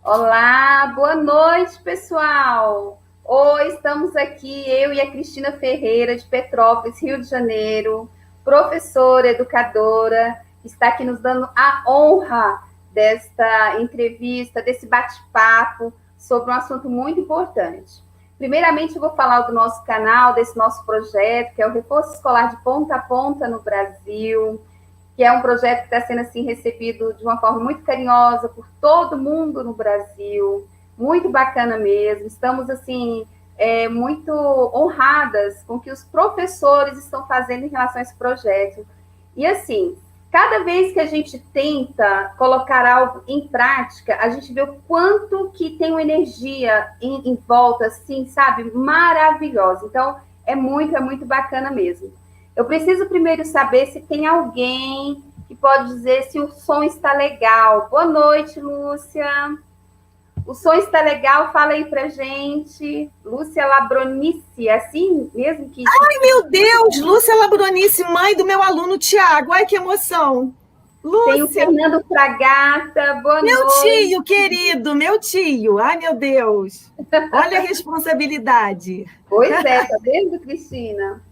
Olá, boa noite, pessoal. Hoje estamos aqui, eu e a Cristina Ferreira, de Petrópolis, Rio de Janeiro, professora, educadora, está aqui nos dando a honra desta entrevista, desse bate-papo sobre um assunto muito importante. Primeiramente, eu vou falar do nosso canal, desse nosso projeto, que é o Reforço Escolar de Ponta a Ponta no Brasil, que é um projeto que está sendo assim recebido de uma forma muito carinhosa por todo mundo no Brasil, muito bacana mesmo. Estamos assim muito honradas com o que os professores estão fazendo em relação a esse projeto. E assim, cada vez que a gente tenta colocar algo em prática, a gente vê o quanto que tem uma energia em volta, assim, sabe, maravilhosa. Então, é muito bacana mesmo. Eu preciso primeiro saber se tem alguém que pode dizer se o som está legal. Boa noite, Lúcia. O som está legal? Fala aí pra gente. Lúcia Labronice, é assim mesmo que... Ai, meu Deus! Lúcia Labronice, mãe do meu aluno Tiago. Ai, que emoção! Tem o Lúcia, Fernando Fragata. Boa meu noite. tio querido, meu tio. Ai, meu Deus! Olha a responsabilidade. Pois é, tá vendo, Cristina?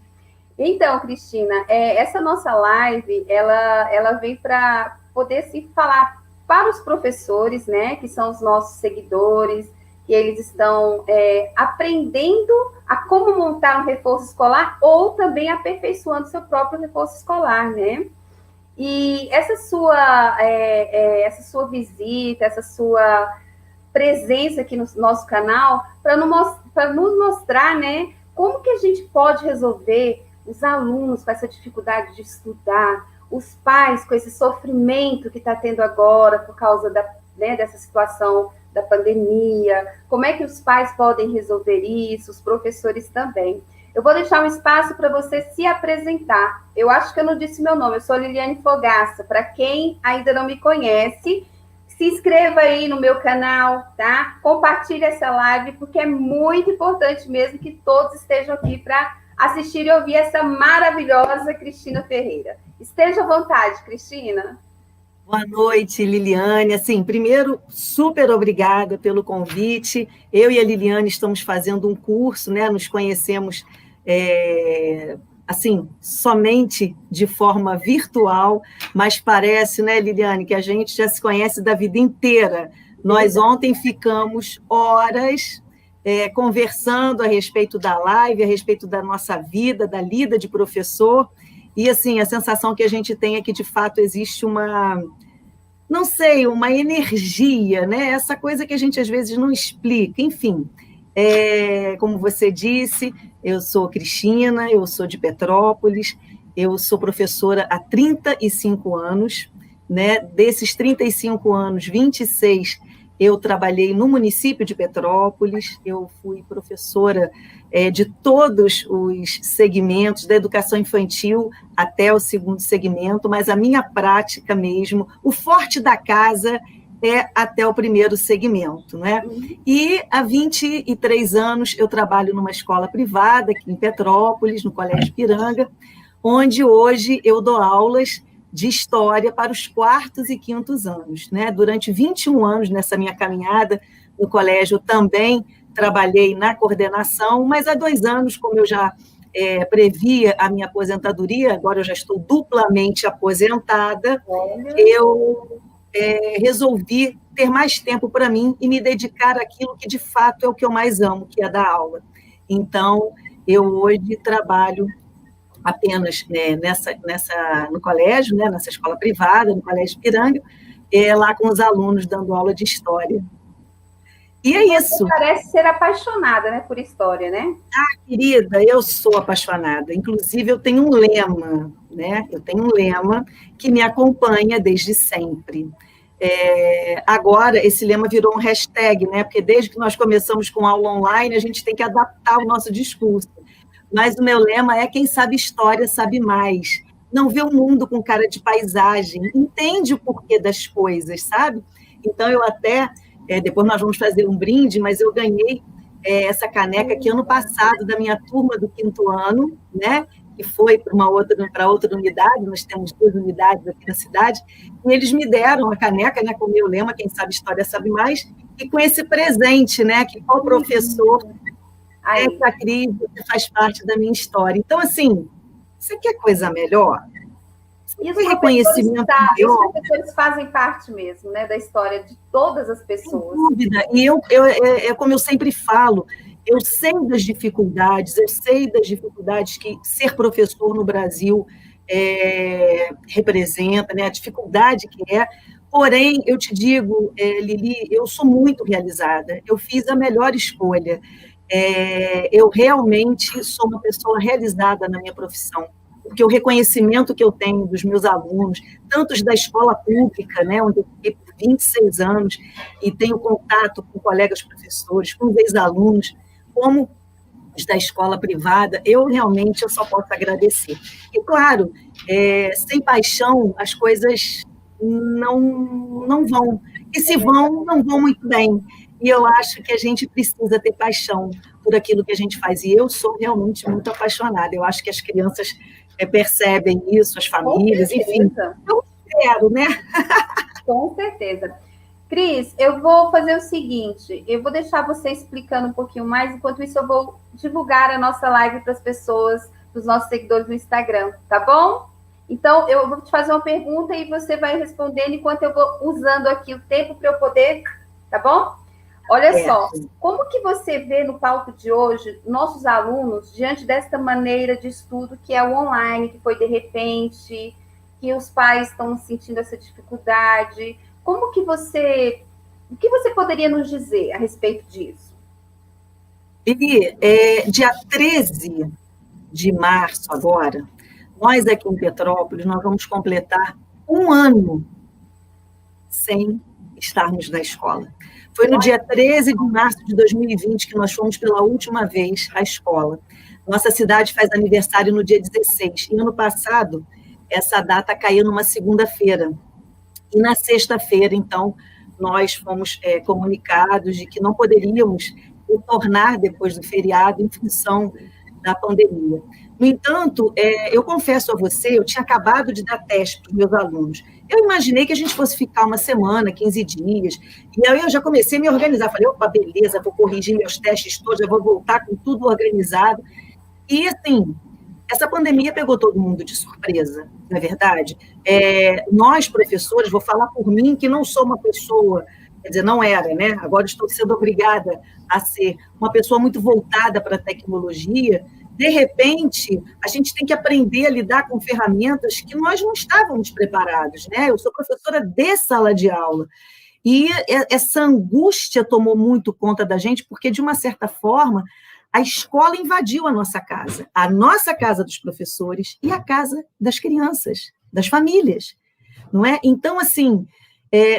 Então, Cristina, essa nossa live, ela vem para poder se falar para os professores, né, que são os nossos seguidores, que eles estão aprendendo a como montar um reforço escolar ou também aperfeiçoando seu próprio reforço escolar, né? E essa sua visita, essa sua presença aqui no nosso canal, para nos mostrar, né, como que a gente pode resolver os alunos com essa dificuldade de estudar, os pais com esse sofrimento que está tendo agora por causa dessa situação da pandemia, como é que os pais podem resolver isso, os professores também. Eu vou deixar um espaço para você se apresentar. Eu acho que eu não disse meu nome, eu sou Liliane Fogaça. Para quem ainda não me conhece, se inscreva aí no meu canal, tá? Compartilhe essa live, porque é muito importante mesmo que todos estejam aqui para assistir e ouvir essa maravilhosa Cristina Ferreira. Esteja à vontade, Cristina. Boa noite, Liliane. Assim, primeiro, super obrigada pelo convite. Eu e a Liliane estamos fazendo um curso, né? Nos conhecemos assim, somente de forma virtual, mas parece, né, Liliane, que a gente já se conhece da vida inteira. Nós ontem ficamos horas conversando a respeito da live, a respeito da nossa vida, da lida de professor, e assim, a sensação que a gente tem é que, de fato, existe não sei, uma energia, né? Essa coisa que a gente às vezes não explica, enfim. Como você disse, eu sou Cristina, eu sou de Petrópolis, eu sou professora há 35 anos, né? Desses 35 anos, 26 eu trabalhei no município de Petrópolis, eu fui professora de todos os segmentos, da educação infantil até o segundo segmento, mas a minha prática mesmo, o forte da casa é até o primeiro segmento, né? E há 23 anos eu trabalho numa escola privada aqui em Petrópolis, no Colégio Ipiranga, onde hoje eu dou aulas de história para os quartos e quintos anos, né? Durante 21 anos nessa minha caminhada no colégio, eu também trabalhei na coordenação, mas há 2 anos, como eu já previa a minha aposentadoria, agora eu já estou duplamente aposentada, eu resolvi ter mais tempo para mim e me dedicar àquilo que, de fato, é o que eu mais amo, que é dar aula. Então, eu hoje trabalho apenas no colégio, né, nessa escola privada, no Colégio Ipiranga, lá com os alunos dando aula de história. E é isso. Você parece ser apaixonada, né, por história, né? Ah, querida, eu sou apaixonada. Inclusive, eu tenho um lema, né? Eu tenho um lema que me acompanha desde sempre. Agora, esse lema virou um hashtag, né? Porque desde que nós começamos com aula online, a gente tem que adaptar o nosso discurso. Mas o meu lema é: quem sabe história sabe mais. Não vê o mundo com cara de paisagem, entende o porquê das coisas, sabe? Então, eu até, depois nós vamos fazer um brinde, mas eu ganhei essa caneca que ano passado, da minha turma do 5º ano, né? Que foi para outra unidade, nós temos 2 unidades aqui na cidade, e eles me deram a caneca, né, com o meu lema, quem sabe história sabe mais, e com esse presente, né? Que qual professor, essa crise faz parte da minha história. Então, assim, você quer coisa melhor? E os professores fazem parte mesmo, né, da história de todas as pessoas. Sem dúvida. E como eu sempre falo, eu sei das dificuldades que ser professor no Brasil representa, né, a dificuldade que é. Porém, eu te digo, Lili, eu sou muito realizada, eu fiz a melhor escolha. Eu realmente sou uma pessoa realizada na minha profissão, porque o reconhecimento que eu tenho dos meus alunos, tantos da escola pública, né, onde eu fiquei por 26 anos, e tenho contato com colegas professores, com ex-alunos, como os da escola privada, eu só posso agradecer. E, claro, sem paixão, as coisas não vão. E se vão, não vão muito bem. E eu acho que a gente precisa ter paixão por aquilo que a gente faz. E eu sou realmente muito apaixonada. Eu acho que as crianças percebem isso, as famílias, enfim. Eu espero, né? Com certeza. Cris, eu vou fazer o seguinte, eu vou deixar você explicando um pouquinho mais, enquanto isso eu vou divulgar a nossa live para as pessoas, para os nossos seguidores no Instagram, tá bom? Então, eu vou te fazer uma pergunta e você vai respondendo enquanto eu vou usando aqui o tempo para eu poder, tá bom? Olha só, como que você vê no palco de hoje nossos alunos diante desta maneira de estudo que é o online, que foi de repente, que os pais estão sentindo essa dificuldade? O que você poderia nos dizer a respeito disso? Lili, dia 13 de março agora, nós aqui em Petrópolis, nós vamos completar 1 ano sem estarmos na escola. Foi no dia 13 de março de 2020 que nós fomos pela última vez à escola. Nossa cidade faz aniversário no dia 16. E ano passado, essa data caiu numa segunda-feira. E na sexta-feira, então, nós fomos comunicados de que não poderíamos retornar depois do feriado em função da pandemia. No entanto, eu confesso a você, eu tinha acabado de dar teste para os meus alunos. Eu imaginei que a gente fosse ficar uma semana, 15 dias, e aí eu já comecei a me organizar. Falei, opa, beleza, vou corrigir meus testes todos, já vou voltar com tudo organizado. E, assim, essa pandemia pegou todo mundo de surpresa, não é verdade? Nós, professores, vou falar por mim, que não sou uma pessoa, quer dizer, não era, né? Agora estou sendo obrigada a ser uma pessoa muito voltada para a tecnologia. De repente, a gente tem que aprender a lidar com ferramentas que nós não estávamos preparados, né? Eu sou professora de sala de aula, e essa angústia tomou muito conta da gente, porque, de uma certa forma, a escola invadiu a nossa casa dos professores e a casa das crianças, das famílias, não é? Então, assim,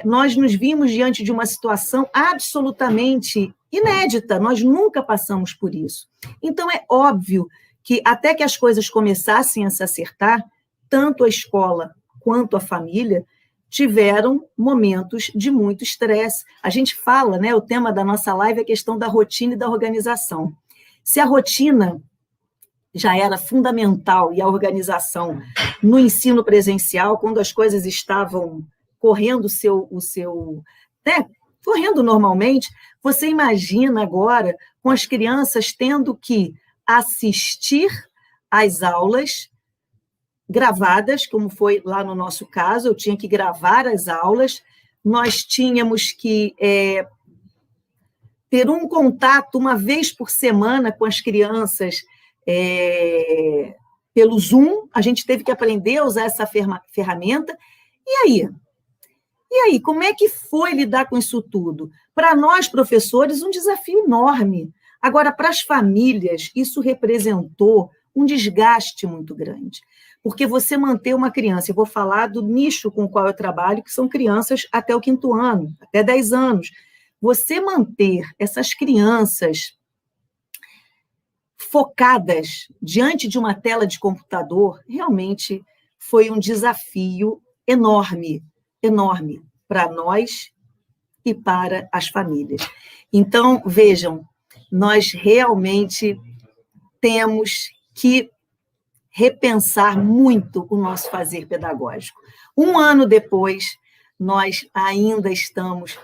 nós nos vimos diante de uma situação absolutamente inédita, nós nunca passamos por isso. Então, é óbvio que, até que as coisas começassem a se acertar, tanto a escola quanto a família tiveram momentos de muito estresse. A gente fala, né, o tema da nossa live é a questão da rotina e da organização. Se a rotina já era fundamental e a organização no ensino presencial, quando as coisas estavam correndo correndo normalmente, você imagina agora com as crianças tendo que assistir às aulas gravadas, como foi lá no nosso caso, eu tinha que gravar as aulas, nós tínhamos que ter um contato uma vez por semana com as crianças pelo Zoom, a gente teve que aprender a usar essa ferramenta. E aí? Como é que foi lidar com isso tudo? Para nós, professores, um desafio enorme. Agora, para as famílias, isso representou um desgaste muito grande. Porque você manter uma criança, eu vou falar do nicho com o qual eu trabalho, que são crianças até o 5º ano, até 10 anos. Você manter essas crianças focadas diante de uma tela de computador, realmente foi um desafio enorme, enorme para nós e para as famílias. Então, vejam, nós realmente temos que repensar muito o nosso fazer pedagógico. 1 ano depois, nós ainda estamos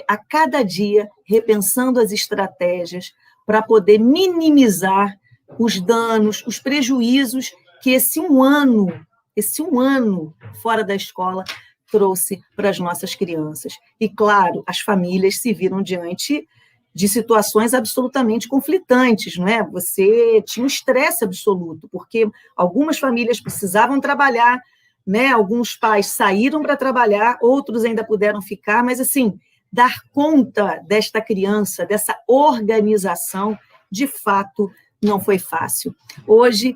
a cada dia, repensando as estratégias para poder minimizar os danos, os prejuízos que esse um ano fora da escola trouxe para as nossas crianças. E, claro, as famílias se viram diante de situações absolutamente conflitantes, não é? Você tinha um estresse absoluto, porque algumas famílias precisavam trabalhar, né? Alguns pais saíram para trabalhar, outros ainda puderam ficar, mas, assim, dar conta desta criança, dessa organização, de fato, não foi fácil. Hoje,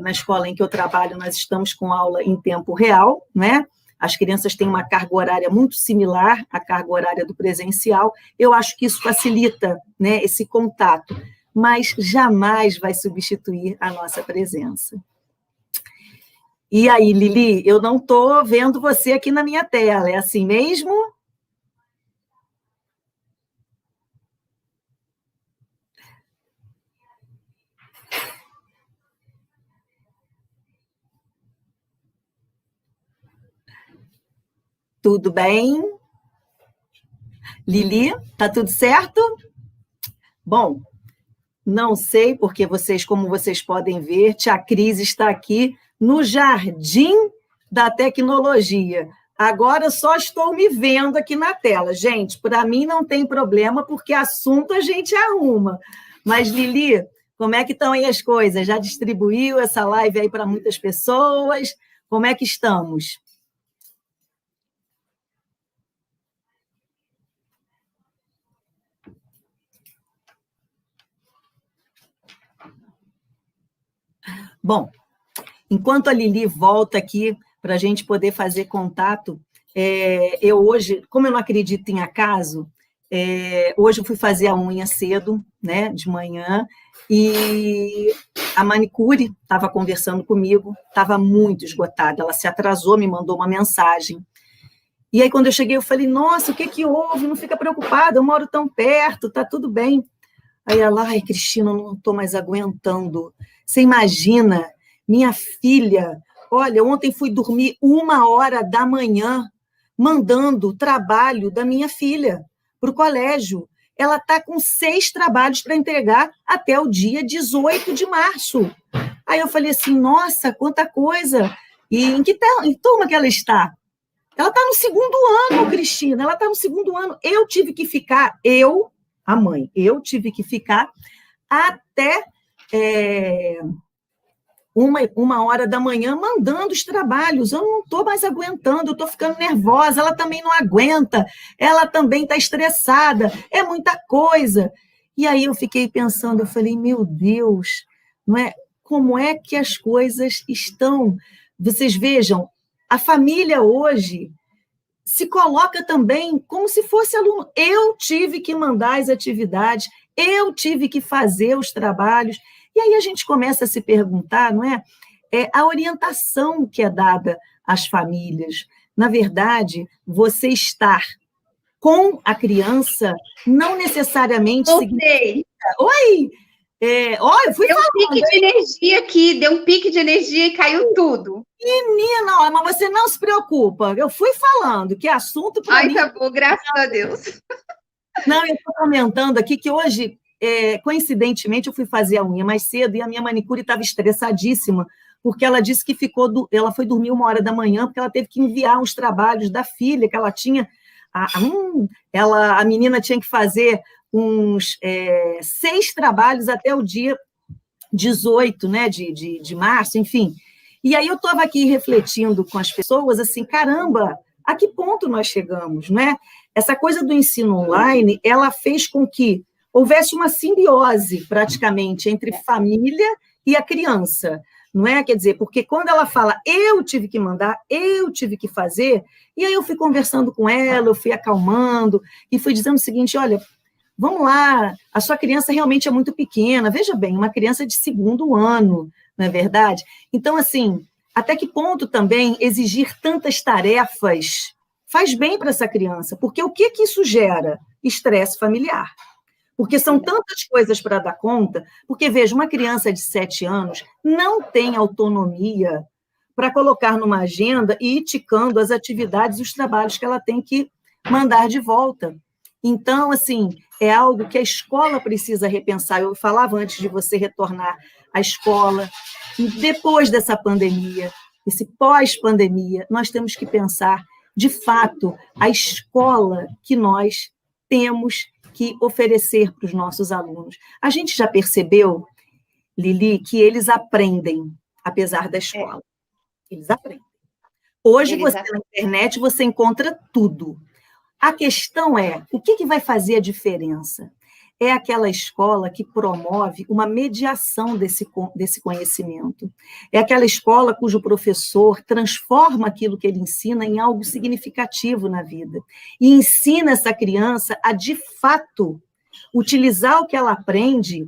na escola em que eu trabalho, nós estamos com aula em tempo real, né? As crianças têm uma carga horária muito similar à carga horária do presencial. Eu acho que isso facilita, né, esse contato, mas jamais vai substituir a nossa presença. E aí, Lili, eu não estou vendo você aqui na minha tela, é assim mesmo? Tudo bem? Lili, tá tudo certo? Bom, não sei, porque vocês, como vocês podem ver, tia Cris está aqui no jardim da tecnologia. Agora só estou me vendo aqui na tela. Gente, para mim não tem problema, porque assunto a gente arruma. Mas, Lili, como é que estão aí as coisas? Já distribuiu essa live aí para muitas pessoas? Como é que estamos? Bom, enquanto a Lili volta aqui para a gente poder fazer contato, eu hoje, como eu não acredito em acaso, hoje eu fui fazer a unha cedo, né, de manhã, e a manicure estava conversando comigo, estava muito esgotada, ela se atrasou, me mandou uma mensagem. E aí, quando eu cheguei, eu falei, nossa, o que houve? Não fica preocupada, eu moro tão perto, está tudo bem. Aí ela, ai, Cristina, eu não estou mais aguentando. Você imagina, minha filha, olha, ontem fui dormir 1h da manhã, mandando o trabalho da minha filha para o colégio. Ela está com 6 trabalhos para entregar até o dia 18 de março. Aí eu falei assim, nossa, quanta coisa. E em que turma que ela está? Ela está no 2º ano, Cristina, ela está no 2º ano. Eu tive que ficar, a mãe, eu tive que ficar até 1h da manhã mandando os trabalhos. Eu não estou mais aguentando, eu estou ficando nervosa, ela também não aguenta, ela também está estressada, é muita coisa. E aí eu fiquei pensando, eu falei, meu Deus, não é? Como é que as coisas estão? Vocês vejam, a família hoje se coloca também como se fosse aluno. Eu tive que mandar as atividades, eu tive que fazer os trabalhos. E aí a gente começa a se perguntar, não é? A orientação que é dada às famílias. Na verdade, você estar com a criança não necessariamente significa... Oi! Eu fui deu um pique de energia aqui, deu um pique de energia e caiu tudo. Menina, mas você não se preocupa. Eu fui falando que assunto para mim... Ai, tá bom, graças a Deus. Não, eu estou comentando aqui que hoje, coincidentemente, eu fui fazer a unha mais cedo e a minha manicure estava estressadíssima, porque ela disse que ela foi dormir 1h da manhã, porque ela teve que enviar os trabalhos da filha, que ela tinha... a menina tinha que fazer uns 6 trabalhos até o dia 18, né, de março, enfim. E aí eu estava aqui refletindo com as pessoas, assim, caramba, a que ponto nós chegamos, né? Essa coisa do ensino online, ela fez com que houvesse uma simbiose, praticamente, entre família e a criança, não é? Quer dizer, porque quando ela fala, eu tive que mandar, eu tive que fazer, e aí eu fui conversando com ela, eu fui acalmando, e fui dizendo o seguinte, olha, vamos lá, a sua criança realmente é muito pequena, veja bem, uma criança de 2º ano, não é verdade? Então, assim, até que ponto também exigir tantas tarefas faz bem para essa criança? Porque o que isso gera? Estresse familiar. Porque são tantas coisas para dar conta, porque, veja, uma criança de 7 anos não tem autonomia para colocar numa agenda e ir ticando as atividades e os trabalhos que ela tem que mandar de volta. Então, assim, é algo que a escola precisa repensar. Eu falava antes de você retornar à escola, e depois dessa pandemia, esse pós-pandemia, nós temos que pensar, de fato, a escola que nós temos que oferecer para os nossos alunos. A gente já percebeu, Lili, que eles aprendem, apesar da escola. Eles aprendem. Hoje, na internet, você encontra tudo. A questão é, o que vai fazer a diferença? É aquela escola que promove uma mediação desse conhecimento. É aquela escola cujo professor transforma aquilo que ele ensina em algo significativo na vida. E ensina essa criança a, de fato, utilizar o que ela aprende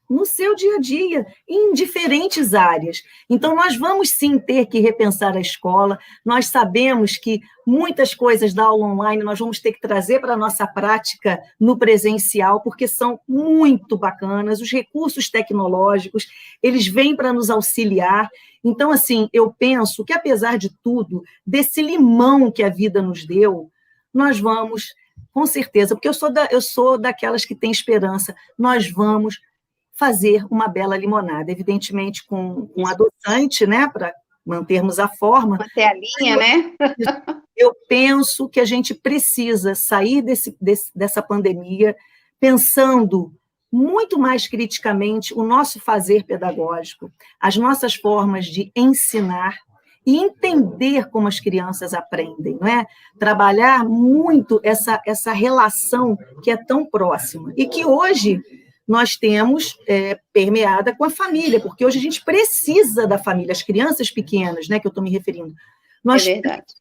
no seu dia a dia, em diferentes áreas. Então, nós vamos sim ter que repensar a escola, nós sabemos que muitas coisas da aula online nós vamos ter que trazer para a nossa prática no presencial, porque são muito bacanas, os recursos tecnológicos, eles vêm para nos auxiliar. Então, assim, eu penso que, apesar de tudo, desse limão que a vida nos deu, nós vamos, com certeza, porque eu sou daquelas que têm esperança, nós vamos fazer uma bela limonada, evidentemente com um adoçante, né, para mantermos a forma. Manter a linha, né? Eu penso que a gente precisa sair dessa pandemia pensando muito mais criticamente o nosso fazer pedagógico, as nossas formas de ensinar e entender como as crianças aprendem, não é? Trabalhar muito essa relação que é tão próxima e que hoje nós temos permeada com a família, porque hoje a gente precisa da família, as crianças pequenas, né, que eu estou me referindo. Nós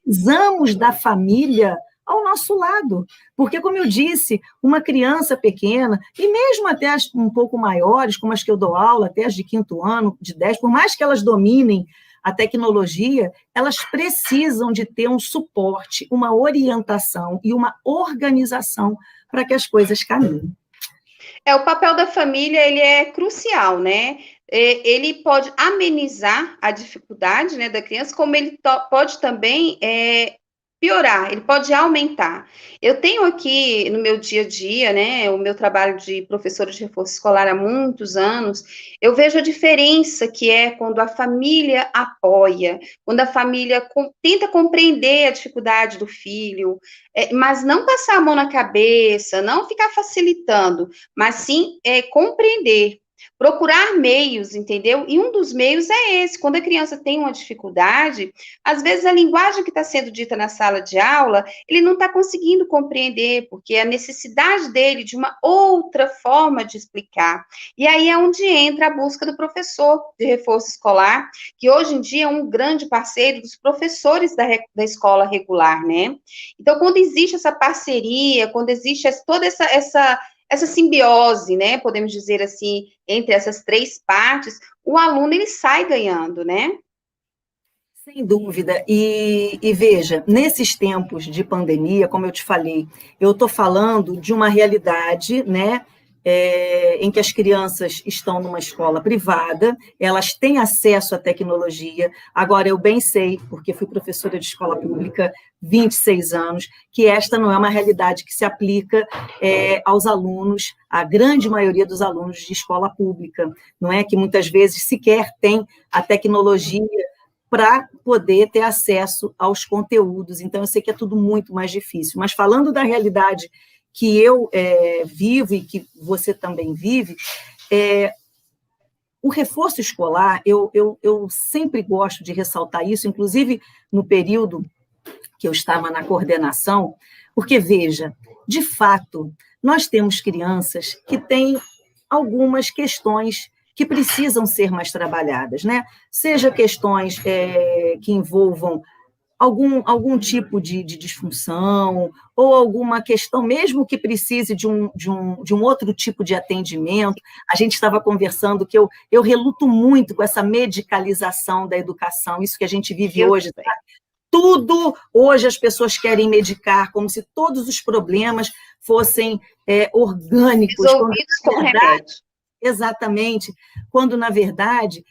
precisamos da família ao nosso lado, porque, como eu disse, uma criança pequena, e mesmo até as um pouco maiores, como as que eu dou aula, até as de 5º ano, de 10, por mais que elas dominem a tecnologia, elas precisam de ter um suporte, uma orientação e uma organização para que as coisas caminhem. O papel da família, ele é crucial, né? Ele pode amenizar a dificuldade, né, da criança, como ele pode também piorar, ele pode aumentar. Eu tenho aqui no meu dia a dia, né, o meu trabalho de professora de reforço escolar há muitos anos, eu vejo a diferença que é quando a família apoia, quando a família tenta compreender a dificuldade do filho, mas não passar a mão na cabeça, não ficar facilitando, mas sim compreender. Procurar meios, entendeu? E um dos meios é esse. Quando a criança tem uma dificuldade, às vezes a linguagem que está sendo dita na sala de aula, ele não está conseguindo compreender, porque a necessidade dele de uma outra forma de explicar. E aí é onde entra a busca do professor de reforço escolar, que hoje em dia é um grande parceiro dos professores da escola regular, né? Então, quando existe essa parceria, quando existe toda essa simbiose, né, podemos dizer assim, entre essas três partes, o aluno, ele sai ganhando, né? Sem dúvida. E veja, nesses tempos de pandemia, como eu te falei, eu estou falando de uma realidade, né, em que as crianças estão numa escola privada, elas têm acesso à tecnologia. Agora, eu bem sei, porque fui professora de escola pública 26 anos, que esta não é uma realidade que se aplica aos alunos, a grande maioria dos alunos de escola pública, não é? Que muitas vezes sequer tem a tecnologia para poder ter acesso aos conteúdos. Então, eu sei que é tudo muito mais difícil. Mas falando da realidade que eu vivo e que você também vive, o reforço escolar, eu sempre gosto de ressaltar isso, inclusive no período que eu estava na coordenação, porque, veja, de fato, nós temos crianças que têm algumas questões que precisam ser mais trabalhadas, né? Seja questões que envolvam algum tipo de disfunção, ou alguma questão, mesmo que precise de um outro tipo de atendimento. A gente estava conversando que eu reluto muito com essa medicalização da educação, isso que a gente vive hoje. Tá? Tudo, hoje as pessoas querem medicar, como se todos os problemas fossem orgânicos. Resolvidos com remédio. Exatamente, quando, na verdade,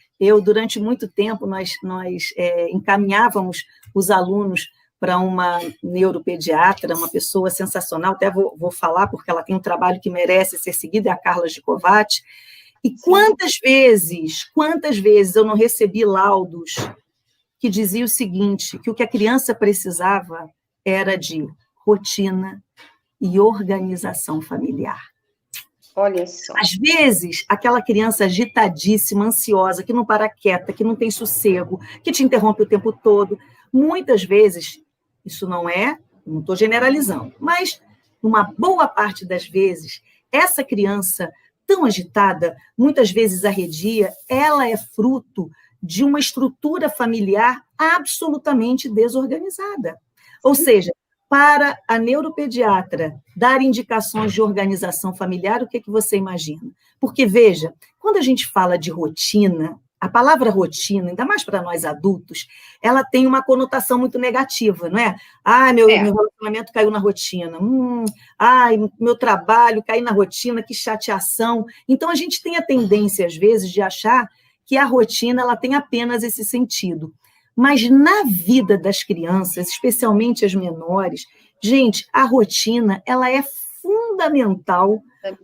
durante muito tempo, nós encaminhávamos os alunos para uma neuropediatra, uma pessoa sensacional, até vou falar, porque ela tem um trabalho que merece ser seguido, é a Carla Gicovati. E quantas vezes eu não recebi laudos que diziam o seguinte, que o que a criança precisava era de rotina e organização familiar. Olha só. Às vezes, aquela criança agitadíssima, ansiosa, que não para quieta, que não tem sossego, que te interrompe o tempo todo, muitas vezes, isso não estou generalizando, mas uma boa parte das vezes, essa criança tão agitada, muitas vezes arredia, ela é fruto de uma estrutura familiar absolutamente desorganizada. Ou seja, para a neuropediatra dar indicações de organização familiar, o que você imagina? Porque, veja, quando a gente fala de rotina, a palavra rotina, ainda mais para nós adultos, ela tem uma conotação muito negativa, não é? Meu relacionamento caiu na rotina. Meu trabalho caiu na rotina, que chateação. Então, a gente tem a tendência, às vezes, de achar que a rotina ela tem apenas esse sentido. Mas na vida das crianças, especialmente as menores, gente, a rotina ela é fundamental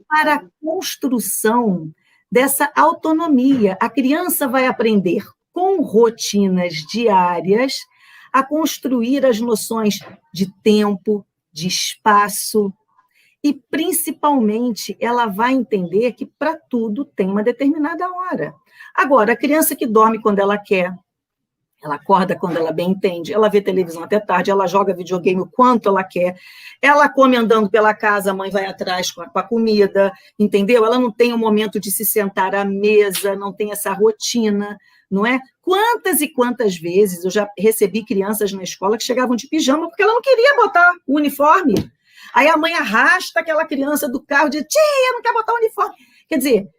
para a construção dessa autonomia. A criança vai aprender com rotinas diárias a construir as noções de tempo, de espaço, e, principalmente, ela vai entender que para tudo tem uma determinada hora. Agora, a criança que dorme quando ela quer, ela acorda quando ela bem entende, ela vê televisão até tarde, ela joga videogame o quanto ela quer, ela come andando pela casa, a mãe vai atrás com a comida, entendeu? Ela não tem um momento de se sentar à mesa, não tem essa rotina, não é? Quantas e quantas vezes eu já recebi crianças na escola que chegavam de pijama porque ela não queria botar o uniforme. Aí a mãe arrasta aquela criança do carro e diz, tia, não quer botar o uniforme. Quer dizer,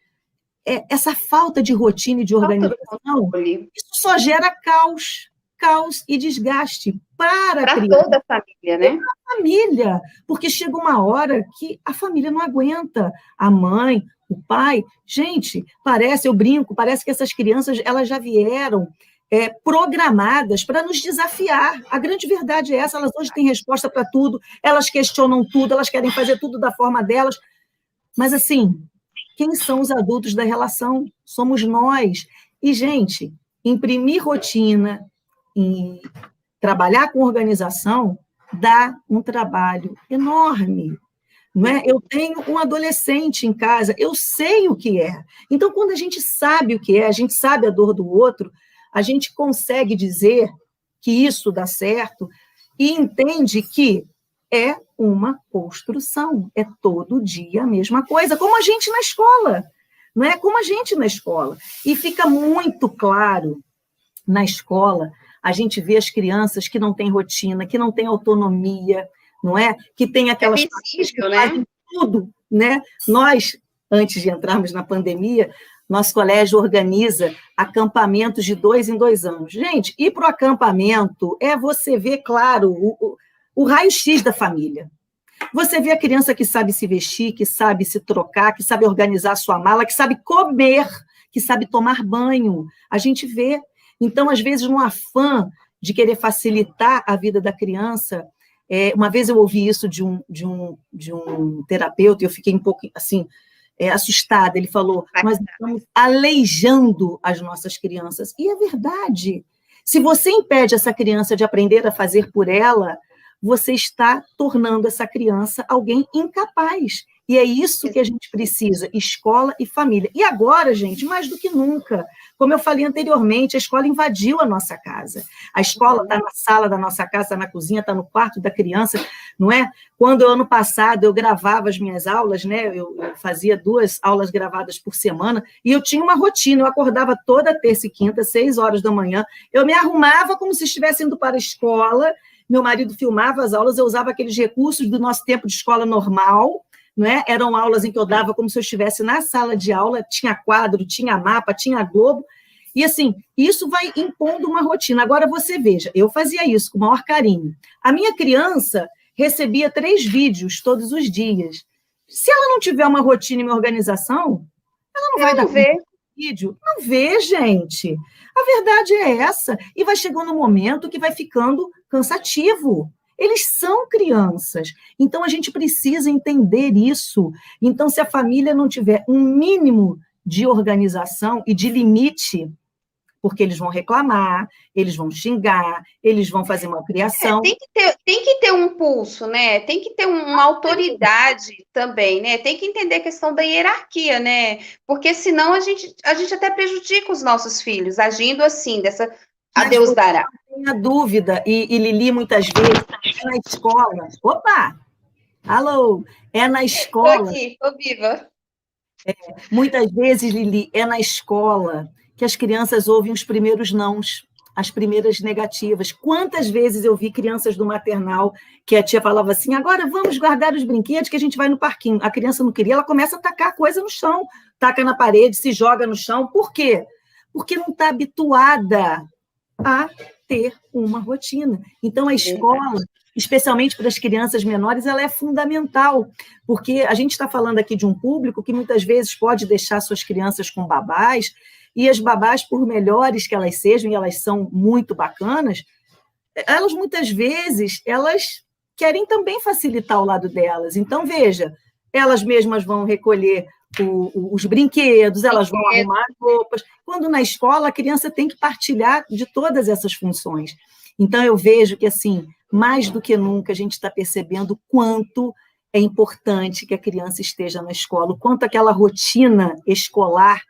essa falta de rotina e de organização, isso só gera caos e desgaste para a criança. Toda a família, né? Para a família, porque chega uma hora que a família não aguenta. A mãe, o pai, gente, eu brinco, parece que essas crianças elas já vieram programadas para nos desafiar. A grande verdade é essa, elas hoje têm resposta para tudo, elas questionam tudo, elas querem fazer tudo da forma delas, mas assim, quem são os adultos da relação? Somos nós. E, gente, imprimir rotina e trabalhar com organização dá um trabalho enorme. Não é? Eu tenho um adolescente em casa, eu sei o que é. Então, quando a gente sabe o que é, a gente sabe a dor do outro, a gente consegue dizer que isso dá certo e entende que é uma construção, é todo dia a mesma coisa, como a gente na escola, não é? Como a gente na escola. E fica muito claro na escola, a gente vê as crianças que não têm rotina, que não têm autonomia, não é? Que tem aquelas pessoas que fazem tudo, né? Nós, antes de entrarmos na pandemia, nosso colégio organiza acampamentos de 2 em 2 anos. Gente, ir para o acampamento é você ver, claro, o raio-x da família. Você vê a criança que sabe se vestir, que sabe se trocar, que sabe organizar a sua mala, que sabe comer, que sabe tomar banho. A gente vê. Então, às vezes, no afã de querer facilitar a vida da criança, uma vez eu ouvi isso de um terapeuta e eu fiquei um pouco assim assustada. Ele falou, nós estamos aleijando as nossas crianças. E é verdade. Se você impede essa criança de aprender a fazer por ela, você está tornando essa criança alguém incapaz. E é isso que a gente precisa, escola e família. E agora, gente, mais do que nunca, como eu falei anteriormente, a escola invadiu a nossa casa. A escola está na sala da nossa casa, está na cozinha, está no quarto da criança, não é? Quando, ano passado, eu gravava as minhas aulas, né? Eu fazia 2 aulas gravadas por semana, e eu tinha uma rotina, eu acordava toda terça e quinta, 6 horas da manhã, eu me arrumava como se estivesse indo para a escola, meu marido filmava as aulas, eu usava aqueles recursos do nosso tempo de escola normal, não é? Eram aulas em que eu dava como se eu estivesse na sala de aula, tinha quadro, tinha mapa, tinha Globo, e assim, isso vai impondo uma rotina. Agora você veja, eu fazia isso com o maior carinho. A minha criança recebia 3 vídeos todos os dias. Se ela não tiver uma rotina e uma organização, ela não vai dar ver. vídeo? Não vê, gente. A verdade é essa. E vai chegando um momento que vai ficando cansativo. Eles são crianças. Então, a gente precisa entender isso. Então, se a família não tiver um mínimo de organização e de limite, porque eles vão reclamar, eles vão xingar, eles vão fazer malcriação. Tem que ter um pulso, né? Tem que ter uma autoridade também, né? Tem que entender a questão da hierarquia, né? Porque senão a gente até prejudica os nossos filhos, agindo assim, a Deus dará. Não tenha dúvida, e Lili, muitas vezes, é na escola. Opa! Alô! É na escola. Estou aqui, estou viva. Muitas vezes, Lili, é na escola que as crianças ouvem os primeiros nãos, as primeiras negativas. Quantas vezes eu vi crianças do maternal que a tia falava assim, agora vamos guardar os brinquedos que a gente vai no parquinho. A criança não queria, ela começa a tacar coisa no chão, taca na parede, se joga no chão. Por quê? Porque não está habituada a ter uma rotina. Então, a escola, especialmente para as crianças menores, ela é fundamental, porque a gente está falando aqui de um público que muitas vezes pode deixar suas crianças com babás, e as babás, por melhores que elas sejam, e elas são muito bacanas, elas muitas vezes, elas querem também facilitar o lado delas. Então, veja, elas mesmas vão recolher os brinquedos, elas vão arrumar roupas. Quando na escola, a criança tem que partilhar de todas essas funções. Então, eu vejo que, assim, mais do que nunca, a gente está percebendo o quanto é importante que a criança esteja na escola, o quanto aquela rotina escolar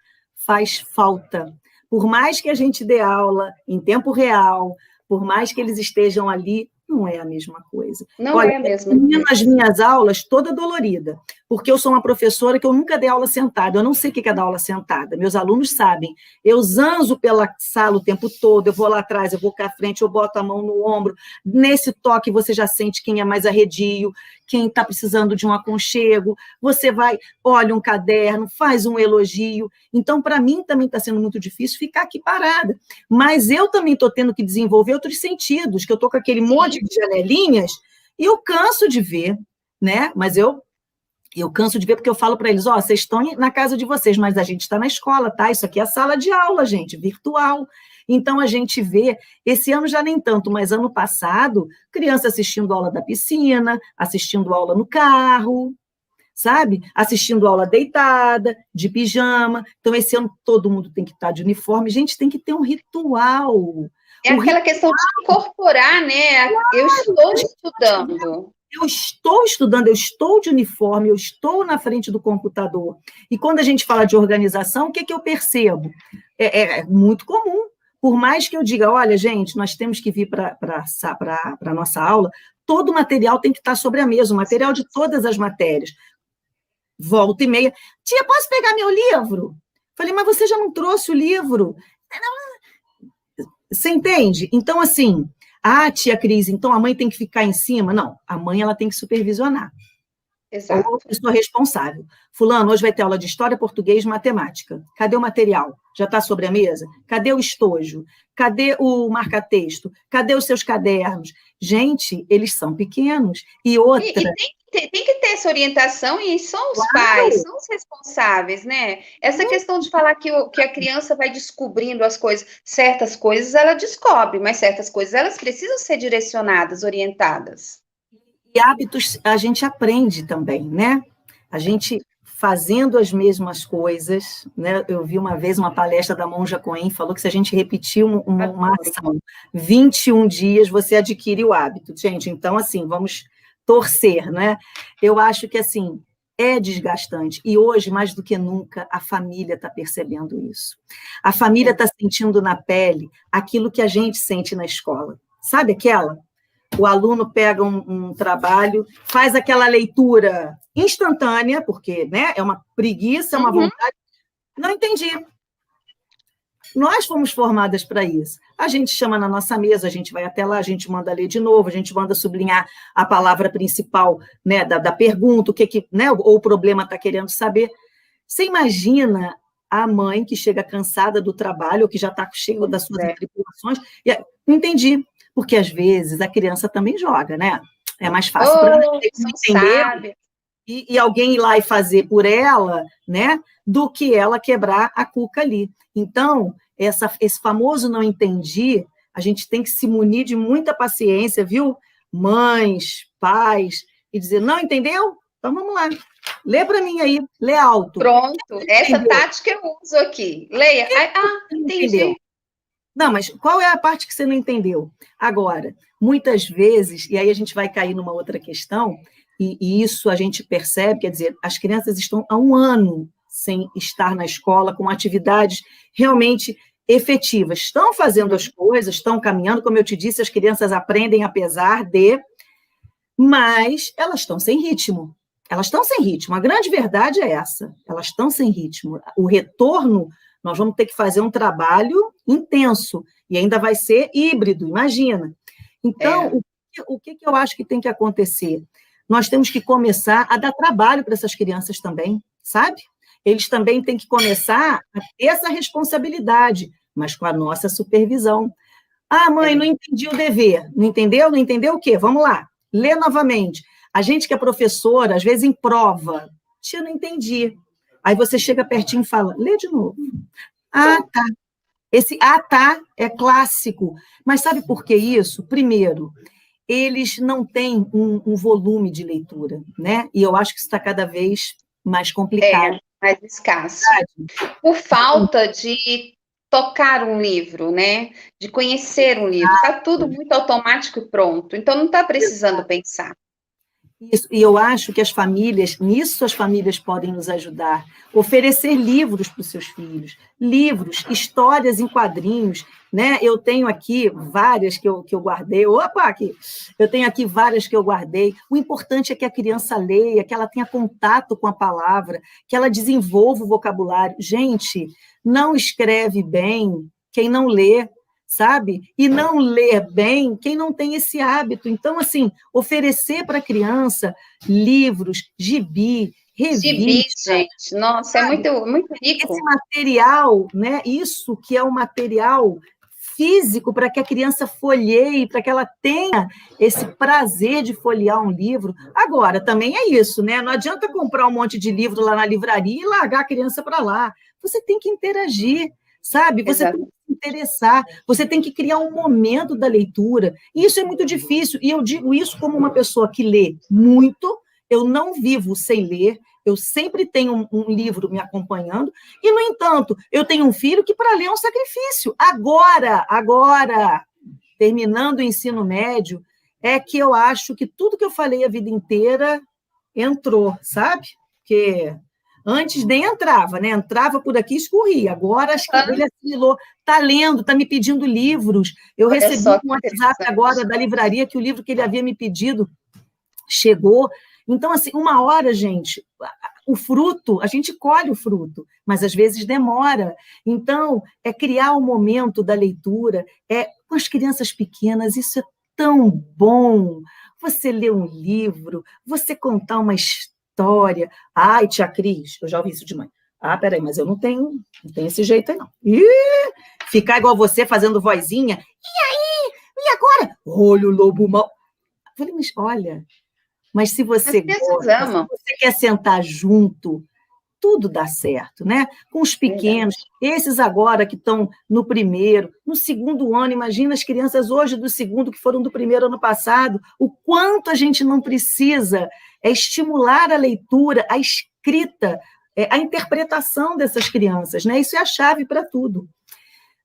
faz falta. Por mais que a gente dê aula em tempo real, por mais que eles estejam ali, não é a mesma coisa. Não é a mesma coisa. As minhas aulas, toda dolorida, porque eu sou uma professora que eu nunca dei aula sentada, eu não sei o que é dar aula sentada, meus alunos sabem, eu zanzo pela sala o tempo todo, eu vou lá atrás, eu vou cá à frente, eu boto a mão no ombro, nesse toque você já sente quem é mais arredio, quem está precisando de um aconchego, você vai, olha um caderno, faz um elogio, então para mim também está sendo muito difícil ficar aqui parada, mas eu também estou tendo que desenvolver outros sentidos, que eu estou com aquele monte de janelinhas, e eu canso de ver, né? Mas eu canso de ver porque eu falo para eles, vocês estão na casa de vocês, mas a gente está na escola, tá? Isso aqui é a sala de aula, gente, virtual. Então, a gente vê, esse ano já nem tanto, mas ano passado, criança assistindo aula da piscina, assistindo aula no carro, sabe? Assistindo aula deitada, de pijama. Então, esse ano todo mundo tem que estar de uniforme. Gente, tem que ter um ritual. É aquela questão de incorporar, né? Eu estou estudando. Eu estou estudando, eu estou de uniforme, eu estou na frente do computador. E quando a gente fala de organização, o que eu percebo? É muito comum. Por mais que eu diga, olha, gente, nós temos que vir para a nossa aula, todo o material tem que estar sobre a mesa, o material de todas as matérias. Volta e meia. Tia, posso pegar meu livro? Falei, mas você já não trouxe o livro? Você entende? Então, assim, tia Cris, então a mãe tem que ficar em cima? Não, a mãe ela tem que supervisionar. Exato. Ou a pessoa responsável. Fulano, hoje vai ter aula de história, português, matemática. Cadê o material? Já está sobre a mesa? Cadê o estojo? Cadê o marca-texto? Cadê os seus cadernos? Gente, eles são pequenos. E outra... E tem que ter essa orientação, e são os pais, são os responsáveis, né? Essa questão de falar que a criança vai descobrindo as coisas, certas coisas ela descobre, mas certas coisas elas precisam ser direcionadas, orientadas. E hábitos a gente aprende também, né? A gente fazendo as mesmas coisas, né? Eu vi uma vez uma palestra da Monja Coen, falou que se a gente repetir uma ação 21 dias, você adquire o hábito. Gente, então, assim, vamos torcer, né? Eu acho que, assim, é desgastante. E hoje, mais do que nunca, a família está percebendo isso. A família está sentindo na pele aquilo que a gente sente na escola. Sabe aquela? O aluno pega um trabalho, faz aquela leitura instantânea, porque, né, é uma preguiça, é uma vontade. Não entendi. Nós fomos formadas para isso. A gente chama na nossa mesa, a gente vai até lá, a gente manda ler de novo, a gente manda sublinhar a palavra principal, né, da pergunta, o que né, ou o problema está querendo saber. Você imagina a mãe que chega cansada do trabalho, ou que já está cheia das suas atribulações, e não entendi. Porque, às vezes, a criança também joga, né? É mais fácil para ela entender. e alguém ir lá e fazer por ela, né, do que ela quebrar a cuca ali. Então, esse famoso não entendi, a gente tem que se munir de muita paciência, viu? Mães, pais, e dizer, não entendeu? Então, vamos lá. Lê para mim aí, lê alto. Pronto, essa tática eu uso aqui. Leia. Entendi. Entendeu? Não, mas qual é a parte que você não entendeu? Agora, muitas vezes, e aí a gente vai cair numa outra questão, e isso a gente percebe, quer dizer, as crianças estão há um ano sem estar na escola, com atividades realmente efetivas. Estão fazendo as coisas, estão caminhando, como eu te disse, as crianças aprendem apesar de, mas elas estão sem ritmo. Elas estão sem ritmo. A grande verdade é essa. Elas estão sem ritmo. O retorno, nós vamos ter que fazer um trabalho intenso. E ainda vai ser híbrido, imagina. Então, o que eu acho que tem que acontecer? Nós temos que começar a dar trabalho para essas crianças também, sabe? Eles também têm que começar a ter essa responsabilidade, mas com a nossa supervisão. Ah, mãe, não entendi o dever. Não entendeu? Não entendeu o quê? Vamos lá. Lê novamente. A gente que é professora, às vezes em prova, tia, não entendi. Aí você chega pertinho e fala, lê de novo. Ah, tá. Esse tá é clássico. Mas sabe por que isso? Primeiro, eles não têm um volume de leitura, né? E eu acho que isso está cada vez mais complicado. Mais escasso. Por falta de tocar um livro, né? De conhecer um livro. Está tudo muito automático e pronto. Então, não está precisando pensar. Isso, e eu acho que as famílias, nisso as famílias podem nos ajudar. Oferecer livros para os seus filhos, livros, histórias em quadrinhos, né? Eu tenho aqui várias que eu guardei. Opa, aqui! Eu tenho aqui várias que eu guardei. O importante é que a criança leia, que ela tenha contato com a palavra, que ela desenvolva o vocabulário. Gente, não escreve bem quem não lê, sabe? E não ler bem quem não tem esse hábito. Então, assim, oferecer para a criança livros, gibi, revista. Gibi, gente, nossa, sabe? É muito rico. Esse material, né? Isso que é um material físico para que a criança folheie, para que ela tenha esse prazer de folhear um livro. Agora, também é isso, né? Não adianta comprar um monte de livro lá na livraria e largar a criança para lá. Você tem que interagir, sabe? Você tem que se interessar, você tem que criar um momento da leitura. E isso é muito difícil, e eu digo isso como uma pessoa que lê muito, eu não vivo sem ler, eu sempre tenho um livro me acompanhando, e, no entanto, eu tenho um filho que para ler é um sacrifício. Agora, terminando o ensino médio, é que eu acho que tudo que eu falei a vida inteira entrou, sabe? Porque antes nem entrava, né? Entrava por aqui e escorria. Agora acho que ele assimilou, está lendo, está me pedindo livros. Eu recebi um WhatsApp agora da livraria que o livro que ele havia me pedido chegou. Então, assim, uma hora, gente, o fruto, a gente colhe o fruto, mas às vezes demora. Então, é criar o momento da leitura, com as crianças pequenas, isso é tão bom. Você ler um livro, você contar uma história. Ai, tia Cris, eu já ouvi isso de mãe. Ah, peraí, mas eu não tenho esse jeito aí, não. Ficar igual você, fazendo vozinha. E aí? E agora? Olha o lobo mau. Eu falei, mas olha... Mas se você gosta, se você quer sentar junto, tudo dá certo, né? Com os pequenos, esses agora que estão no primeiro, no segundo ano, imagina as crianças hoje do segundo que foram do primeiro ano passado, o quanto a gente não precisa estimular a leitura, a escrita, a interpretação dessas crianças, né? Isso é a chave para tudo.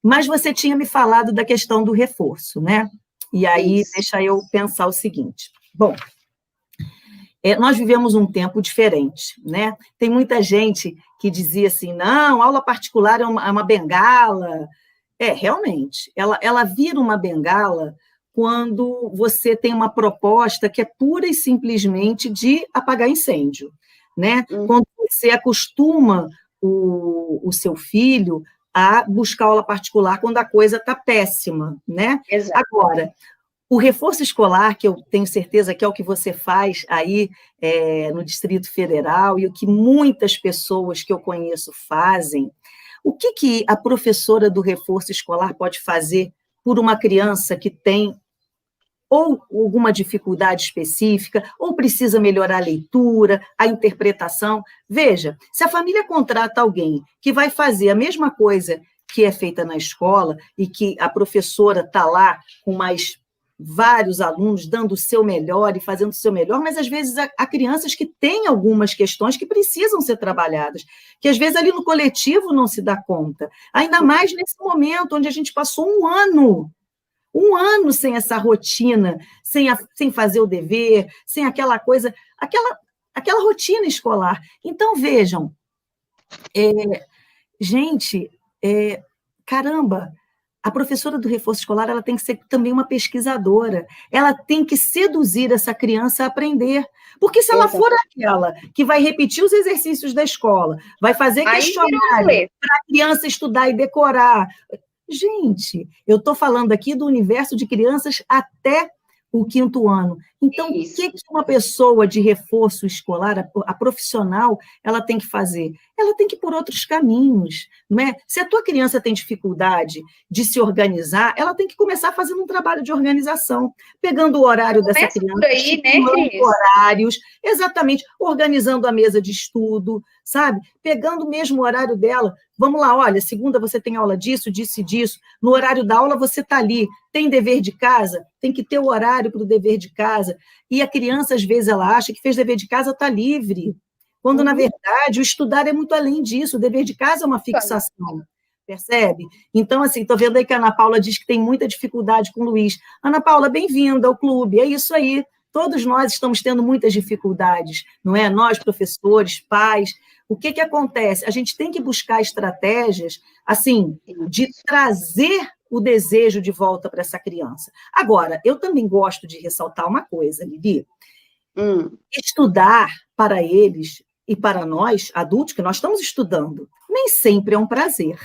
Mas você tinha me falado da questão do reforço, né? E aí, deixa eu pensar o seguinte. Bom, nós vivemos um tempo diferente, né? Tem muita gente que dizia assim, não, aula particular é uma bengala. Realmente, ela vira uma bengala quando você tem uma proposta que é pura e simplesmente de apagar incêndio, né? Quando você acostuma o seu filho a buscar aula particular quando a coisa está péssima, né? Exato. Agora, o reforço escolar, que eu tenho certeza que é o que você faz aí no Distrito Federal e o que muitas pessoas que eu conheço fazem, o que a professora do reforço escolar pode fazer por uma criança que tem ou alguma dificuldade específica, ou precisa melhorar a leitura, a interpretação. Veja, se a família contrata alguém que vai fazer a mesma coisa que é feita na escola e que a professora está lá com mais vários alunos dando o seu melhor e fazendo o seu melhor, mas às vezes há crianças que têm algumas questões que precisam ser trabalhadas, que às vezes ali no coletivo não se dá conta, ainda mais nesse momento onde a gente passou um ano sem essa rotina, sem fazer o dever, sem aquela coisa, aquela rotina escolar. Então, vejam, gente, caramba, a professora do reforço escolar ela tem que ser também uma pesquisadora, ela tem que seduzir essa criança a aprender, porque se ela for aquela que vai repetir os exercícios da escola, vai fazer questionário para a criança estudar e decorar. Gente, eu estou falando aqui do universo de crianças até o 5º ano. Então, o que uma pessoa de reforço escolar, a profissional, ela tem que fazer? Ela tem que ir por outros caminhos, não é? Se a tua criança tem dificuldade de se organizar, ela tem que começar fazendo um trabalho de organização, pegando o horário dessa criança, por aí, né, Cris? Horários, exatamente, organizando a mesa de estudo, sabe? Pegando o mesmo horário dela. Vamos lá, olha, segunda você tem aula disso, disso e disso. No horário da aula você está ali. Tem dever de casa? Tem que ter o horário para o dever de casa. E a criança, às vezes, ela acha que fez dever de casa, está livre. Quando, na verdade, o estudar é muito além disso. O dever de casa é uma fixação. Percebe? Então, assim, estou vendo aí que a Ana Paula diz que tem muita dificuldade com o Luiz. Ana Paula, bem-vinda ao clube. É isso aí. Todos nós estamos tendo muitas dificuldades, não é? Nós, professores, pais. O que acontece? A gente tem que buscar estratégias, assim, de trazer o desejo de volta para essa criança. Agora, eu também gosto de ressaltar uma coisa, Lili. Estudar para eles e para nós, adultos, que nós estamos estudando, nem sempre é um prazer,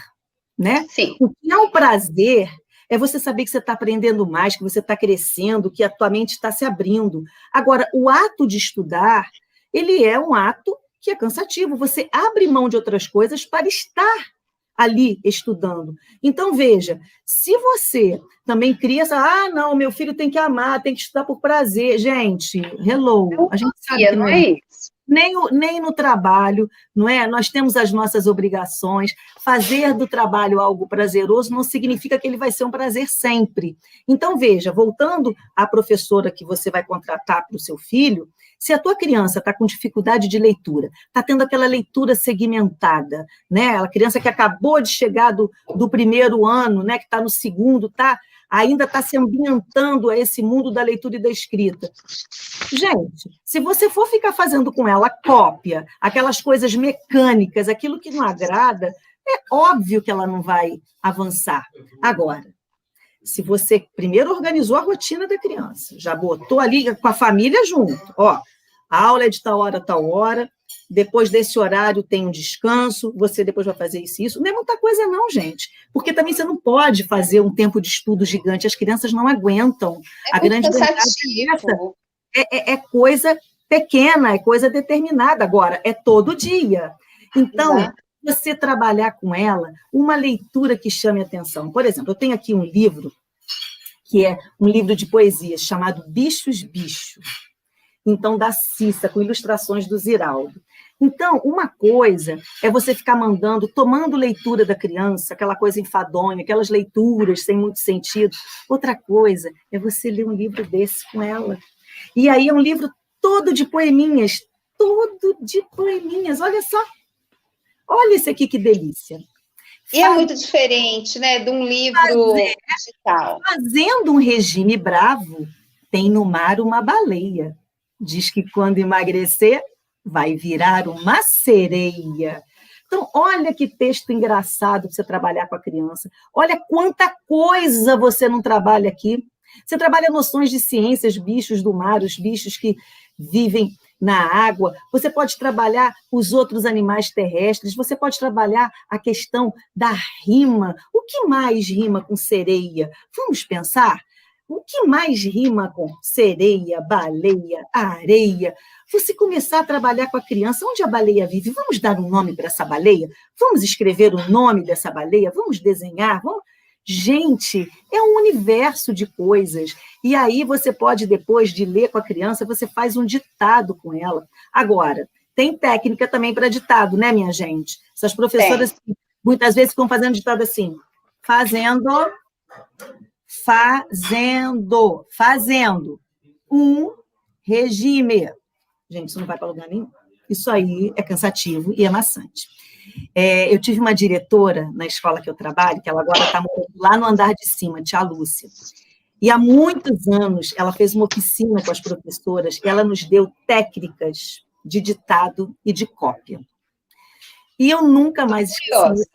né? Sim. O que é um prazer é você saber que você está aprendendo mais, que você está crescendo, que a tua mente está se abrindo. Agora, o ato de estudar, ele é um ato que é cansativo. Você abre mão de outras coisas para estar ali estudando. Então, veja, se você também cria essa, não, meu filho tem que amar, tem que estudar por prazer. Gente, hello, a gente sabe que não é isso. Nem no trabalho, não é? Nós temos as nossas obrigações. Fazer do trabalho algo prazeroso não significa que ele vai ser um prazer sempre. Então, veja, voltando à professora que você vai contratar para o seu filho, se a tua criança está com dificuldade de leitura, está tendo aquela leitura segmentada, né? A criança que acabou de chegar do 1º ano, né? Que está no 2º, ainda está se ambientando a esse mundo da leitura e da escrita. Gente, se você for ficar fazendo com ela cópia, aquelas coisas mecânicas, aquilo que não agrada, é óbvio que ela não vai avançar. Agora, se você primeiro organizou a rotina da criança, já botou ali com a família junto, a aula é de tal hora, depois desse horário tem um descanso, você depois vai fazer isso. Não é muita coisa não, gente, porque também você não pode fazer um tempo de estudo gigante, as crianças não aguentam. A grande verdade é coisa pequena, é coisa determinada. Agora, é todo dia. Então, você trabalhar com ela, uma leitura que chame a atenção. Por exemplo, eu tenho aqui um livro, que é um livro de poesia, chamado Bichos, Bicho. Então, da Cissa, com ilustrações do Ziraldo. Então, uma coisa é você ficar tomando leitura da criança, aquela coisa enfadonha, aquelas leituras sem muito sentido. Outra coisa é você ler um livro desse com ela. E aí é um livro todo de poeminhas, olha só. Olha esse aqui, que delícia. E é muito diferente, né, de um livro digital. Fazendo um regime bravo, tem no mar uma baleia. Diz que quando emagrecer, vai virar uma sereia. Então, olha que texto engraçado para você trabalhar com a criança. Olha quanta coisa você não trabalha aqui. Você trabalha noções de ciências, bichos do mar, os bichos que vivem na água. Você pode trabalhar os outros animais terrestres. Você pode trabalhar a questão da rima. O que mais rima com sereia? Vamos pensar? O que mais rima com sereia, baleia, areia? Você começar a trabalhar com a criança, onde a baleia vive? Vamos dar um nome para essa baleia? Vamos escrever o nome dessa baleia? Vamos desenhar? Gente, é um universo de coisas. E aí você pode, depois de ler com a criança, você faz um ditado com ela. Agora, tem técnica também para ditado, né, minha gente? Essas professoras, muitas vezes, ficam fazendo ditado assim, fazendo um regime. Gente, isso não vai para lugar nenhum. Isso aí é cansativo e é maçante. Eu tive uma diretora na escola que eu trabalho, que ela agora está lá no andar de cima, tia Lúcia. E há muitos anos ela fez uma oficina com as professoras e ela nos deu técnicas de ditado e de cópia. E eu nunca mais esqueci.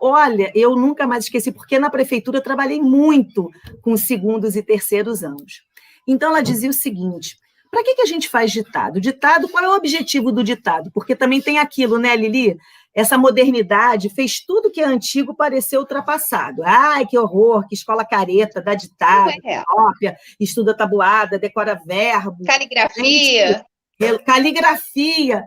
Olha, eu nunca mais esqueci, porque na prefeitura eu trabalhei muito com os segundos e terceiros anos. Então, ela dizia o seguinte, para que a gente faz ditado? Ditado, qual é o objetivo do ditado? Porque também tem aquilo, né, Lili? Essa modernidade fez tudo que é antigo parecer ultrapassado. Ai, que horror, que escola careta, dá ditado, cópia, estuda tabuada, decora verbo. Caligrafia. Caligrafia.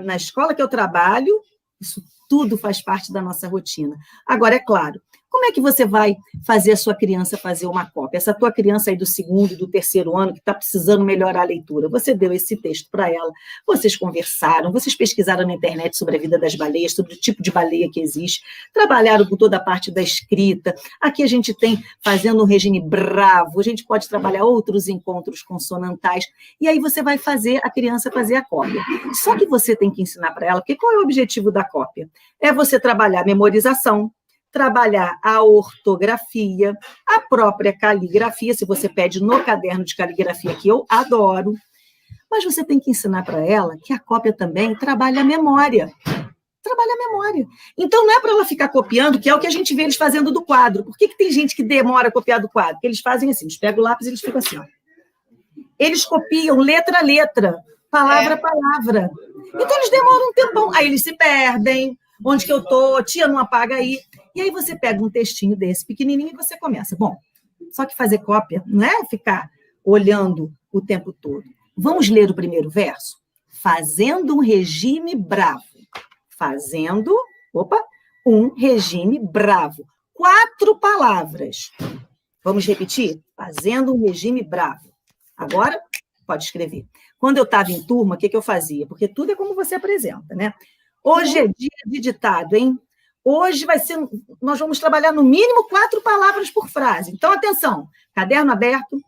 Na escola que eu trabalho, isso tudo faz parte da nossa rotina. Agora, é claro, como é que você vai fazer a sua criança fazer uma cópia? Essa tua criança aí do segundo e do terceiro ano, que está precisando melhorar a leitura, você deu esse texto para ela, vocês conversaram, vocês pesquisaram na internet sobre a vida das baleias, sobre o tipo de baleia que existe, trabalharam com toda a parte da escrita. Aqui a gente tem, fazendo um regime bravo, a gente pode trabalhar outros encontros consonantais, e aí você vai fazer a criança fazer a cópia. Só que você tem que ensinar para ela, porque qual é o objetivo da cópia? É você trabalhar a memorização, trabalhar a ortografia, a própria caligrafia, se você pede no caderno de caligrafia, que eu adoro, mas você tem que ensinar para ela que a cópia também trabalha a memória. Trabalha a memória. Então, não é para ela ficar copiando, que é o que a gente vê eles fazendo do quadro. Por que tem gente que demora a copiar do quadro? Porque eles fazem assim, eles pegam o lápis e eles ficam assim, ó. Eles copiam letra a letra, palavra a palavra. Então, eles demoram um tempão. Aí eles se perdem. Onde que eu tô? Tia, não apaga aí. E aí você pega um textinho desse pequenininho e você começa. Bom, só que fazer cópia não é ficar olhando o tempo todo. Vamos ler o primeiro verso? Fazendo um regime bravo. Fazendo, um regime bravo. 4 palavras. Vamos repetir? Fazendo um regime bravo. Agora, pode escrever. Quando eu estava em turma, o que eu fazia? Porque tudo é como você apresenta, né? Hoje é dia de ditado, hein? Hoje nós vamos trabalhar no mínimo 4 palavras por frase. Então, atenção, caderno aberto,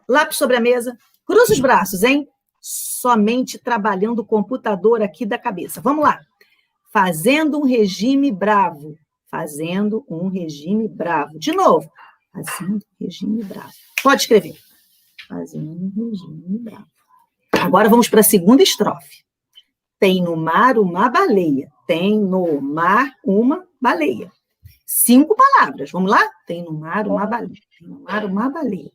lápis sobre a mesa, cruza os braços, hein? Somente trabalhando o computador aqui da cabeça. Vamos lá. Fazendo um regime bravo. Fazendo um regime bravo. De novo. Fazendo um regime bravo. Pode escrever. Fazendo um regime bravo. Agora vamos para a segunda estrofe. Tem no mar uma baleia. Tem no mar uma baleia. 5 palavras. Vamos lá? Tem no mar uma baleia. Tem no mar uma baleia.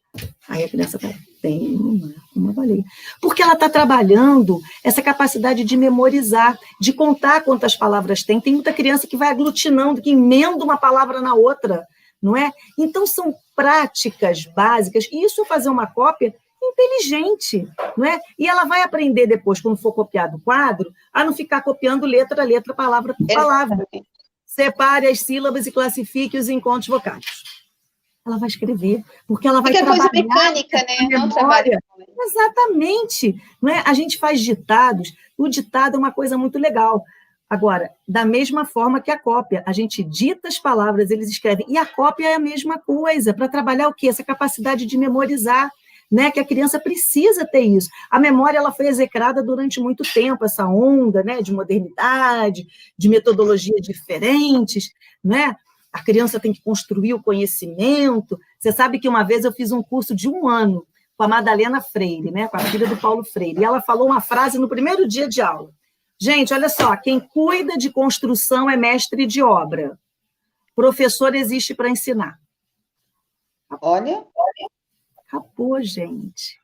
Aí a criança fala, tem no mar uma baleia. Porque ela está trabalhando essa capacidade de memorizar, de contar quantas palavras tem. Tem muita criança que vai aglutinando, que emenda uma palavra na outra, não é? Então, são práticas básicas. E isso é fazer uma cópia inteligente, não é? E ela vai aprender depois, quando for copiar do quadro, a não ficar copiando letra a letra, palavra por palavra. Separe as sílabas e classifique os encontros vocálicos. Ela vai escrever, porque ela vai trabalhar... Fica coisa mecânica, né? Não trabalha. Exatamente. Não é? A gente faz ditados, o ditado é uma coisa muito legal. Agora, da mesma forma que a cópia, a gente dita as palavras, eles escrevem, e a cópia é a mesma coisa, para trabalhar o quê? Essa capacidade de memorizar, né, que a criança precisa ter isso. A memória ela foi execrada durante muito tempo, essa onda, né, de modernidade, de metodologias diferentes, né? A criança tem que construir o conhecimento. Você sabe que uma vez eu fiz um curso de 1 ano com a Madalena Freire, né, com a filha do Paulo Freire, e ela falou uma frase no primeiro dia de aula. Gente, olha só, quem cuida de construção é mestre de obra. Professor existe para ensinar. Olha. Acabou, gente.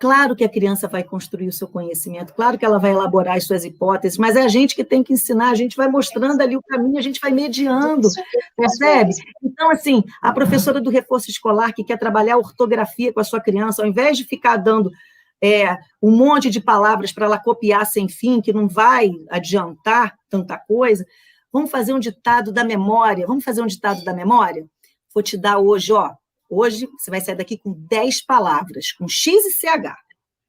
Claro que a criança vai construir o seu conhecimento, claro que ela vai elaborar as suas hipóteses, mas é a gente que tem que ensinar, a gente vai mostrando ali o caminho, a gente vai mediando, percebe? Então, assim, a professora do reforço escolar que quer trabalhar a ortografia com a sua criança, ao invés de ficar dando um monte de palavras para ela copiar sem fim, que não vai adiantar tanta coisa, Vamos fazer um ditado da memória. Vamos fazer um ditado da memória? Vou te dar hoje, ó. Hoje você vai sair daqui com 10 palavras, com X e CH.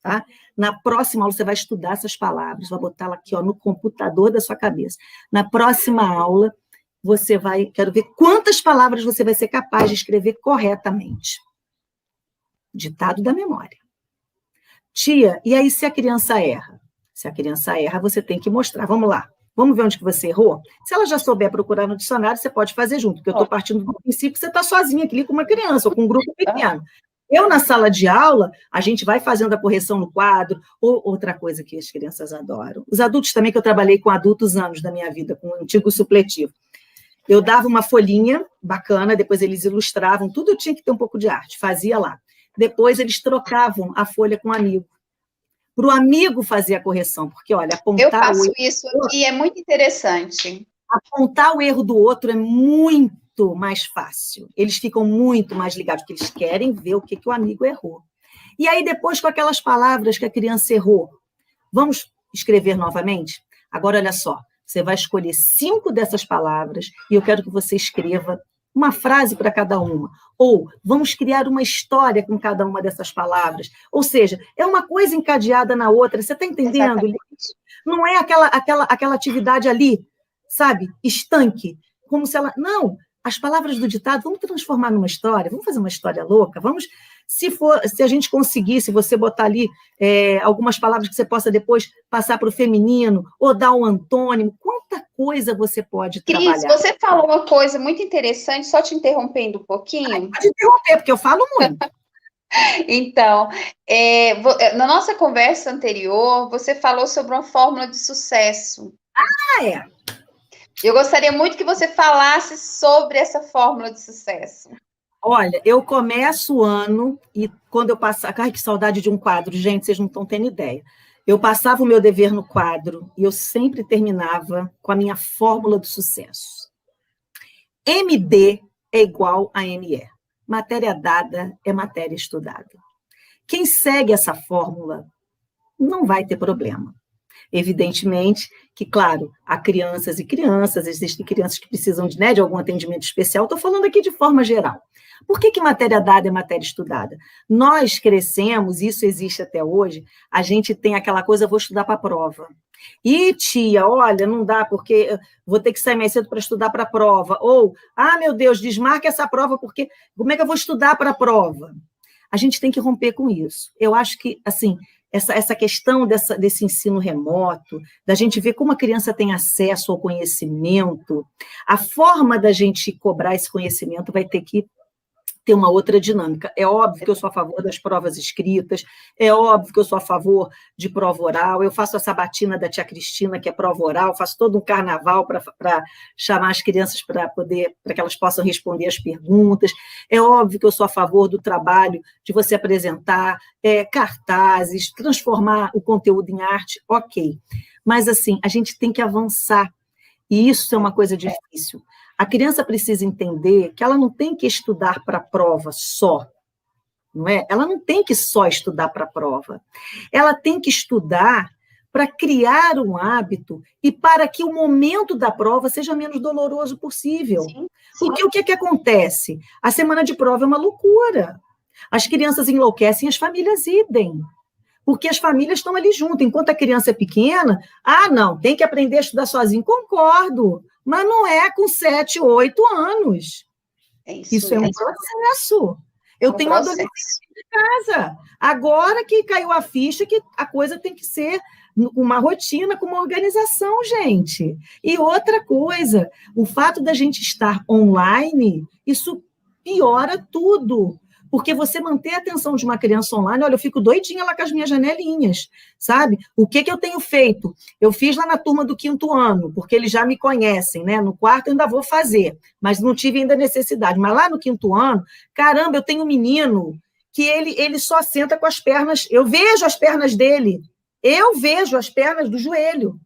Tá? Na próxima aula, você vai estudar essas palavras, vai botá-la aqui, ó, no computador da sua cabeça. Na próxima aula, você vai... Quero ver quantas palavras você vai ser capaz de escrever corretamente. Ditado da memória. Tia, e aí se a criança erra? Se a criança erra, você tem que mostrar. Vamos lá. Vamos ver onde que você errou? Se ela já souber procurar no dicionário, você pode fazer junto, porque eu estou partindo do princípio que você está sozinha aqui com uma criança ou com um grupo pequeno. Eu, na sala de aula, a gente vai fazendo a correção no quadro, ou outra coisa que as crianças adoram. Os adultos também, que eu trabalhei com adultos anos da minha vida, com o antigo supletivo. Eu dava uma folhinha bacana, depois eles ilustravam, tudo tinha que ter um pouco de arte, fazia lá. Depois eles trocavam a folha com o amigo. Para o amigo fazer a correção, porque, olha, apontar... Eu faço isso aqui, é muito interessante. Apontar o erro do outro é muito mais fácil. Eles ficam muito mais ligados, porque eles querem ver o que o amigo errou. E aí, depois, com aquelas palavras que a criança errou, vamos escrever novamente? Agora, olha só, você vai escolher 5 dessas palavras e eu quero que você escreva uma frase para cada uma. Ou vamos criar uma história com cada uma dessas palavras. Ou seja, é uma coisa encadeada na outra. Você está entendendo? Exatamente. Não é aquela atividade ali, sabe, estanque, como se ela... Não, as palavras do ditado, vamos transformar numa história, vamos fazer uma história louca, vamos... Se a gente conseguir, se você botar ali algumas palavras que você possa depois passar para o feminino, ou dar um antônimo, quanta coisa você pode trabalhar. Cris, você falou uma coisa muito interessante, só te interrompendo um pouquinho. Pode interromper, porque eu falo muito. Então, na nossa conversa anterior, você falou sobre uma fórmula de sucesso. Ah, é? Eu gostaria muito que você falasse sobre essa fórmula de sucesso. Olha, eu começo o ano e quando eu passava... Ai, que saudade de um quadro, gente, vocês não estão tendo ideia. Eu passava o meu dever no quadro e eu sempre terminava com a minha fórmula do sucesso. MD é igual a ME. Matéria dada é matéria estudada. Quem segue essa fórmula não vai ter problema. Evidentemente que, claro, há crianças e crianças, existem crianças que precisam de algum atendimento especial, estou falando aqui de forma geral. Por que matéria dada é matéria estudada? Nós crescemos, isso existe até hoje, a gente tem aquela coisa, vou estudar para a prova. E tia, olha, não dá porque vou ter que sair mais cedo para estudar para a prova. Ou, meu Deus, desmarque essa prova porque como é que eu vou estudar para a prova? A gente tem que romper com isso. Eu acho que, assim, essa questão desse ensino remoto, da gente ver como a criança tem acesso ao conhecimento, a forma da gente cobrar esse conhecimento vai ter que ter uma outra dinâmica. É óbvio que eu sou a favor das provas escritas, é óbvio que eu sou a favor de prova oral, eu faço a sabatina da tia Cristina, que é prova oral, faço todo um carnaval para chamar as crianças para que elas possam responder as perguntas, é óbvio que eu sou a favor do trabalho de você apresentar cartazes, transformar o conteúdo em arte, ok. Mas, assim, a gente tem que avançar, e isso é uma coisa difícil. A criança precisa entender que ela não tem que estudar para a prova só, não é? Ela não tem que só estudar para a prova. Ela tem que estudar para criar um hábito e para que o momento da prova seja menos doloroso possível. Sim, sim. Porque o que acontece? A semana de prova é uma loucura. As crianças enlouquecem, as famílias idem. Porque as famílias estão ali junto. Enquanto a criança é pequena, não, tem que aprender a estudar sozinho. Concordo. Mas não é com 7, 8 anos. Isso é um processo. Eu tenho um adolescente de casa. Agora que caiu a ficha, que a coisa tem que ser uma rotina, com uma organização, gente. E outra coisa, o fato da gente estar online, isso piora tudo. Porque você manter a atenção de uma criança online, olha, eu fico doidinha lá com as minhas janelinhas, sabe? O que eu tenho feito? Eu fiz lá na turma do 5º ano, porque eles já me conhecem, né? No 4º eu ainda vou fazer, mas não tive ainda necessidade. Mas lá no 5º ano, caramba, eu tenho um menino que ele só senta com as pernas, eu vejo as pernas dele, eu vejo as pernas do joelho.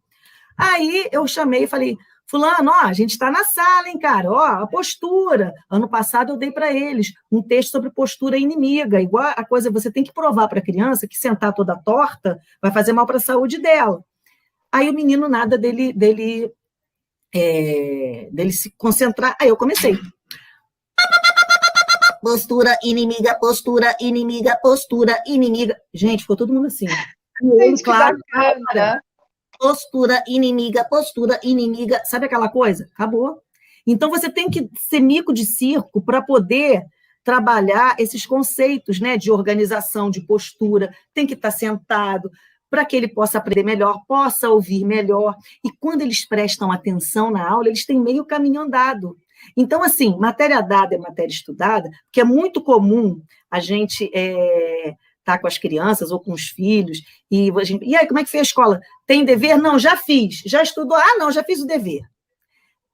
Aí eu chamei e falei... Fulano, a gente está na sala, hein, cara? A postura. Ano passado eu dei para eles um texto sobre postura inimiga. Igual a coisa, você tem que provar para a criança que sentar toda torta vai fazer mal para a saúde dela. Aí o menino nada dele dele se concentrar. Aí eu comecei. Postura inimiga, postura inimiga, postura inimiga. Gente, ficou todo mundo assim. Gente, Claro, que bacana. postura inimiga, postura inimiga. Sabe aquela coisa? Acabou. Então, você tem que ser mico de circo para poder trabalhar esses conceitos, né, de organização, de postura. Tem que estar sentado para que ele possa aprender melhor, possa ouvir melhor. E quando eles prestam atenção na aula, eles têm meio caminho andado. Então, assim, matéria dada é matéria estudada, porque é muito comum a gente estar com as crianças ou com os filhos, e aí, como é que fez a escola? Tem dever? Não, já fiz. Já estudou? Ah, não, já fiz o dever.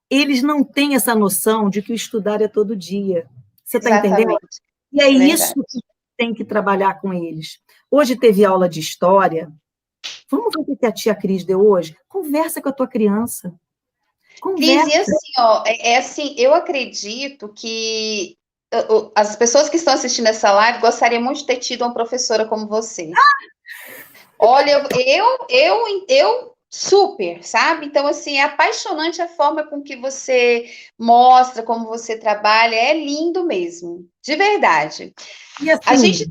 Eles não têm essa noção de que o estudar é todo dia. Você está entendendo? E é isso que tem que trabalhar com eles. Hoje teve aula de história. Vamos ver o que a tia Cris deu hoje? Conversa com a tua criança. Cris, e assim, ó, assim, eu acredito que as pessoas que estão assistindo essa live gostariam muito de ter tido uma professora como você. Olha, eu super, sabe? Então, assim, é apaixonante a forma com que você mostra, como você trabalha, é lindo mesmo, de verdade. Assim,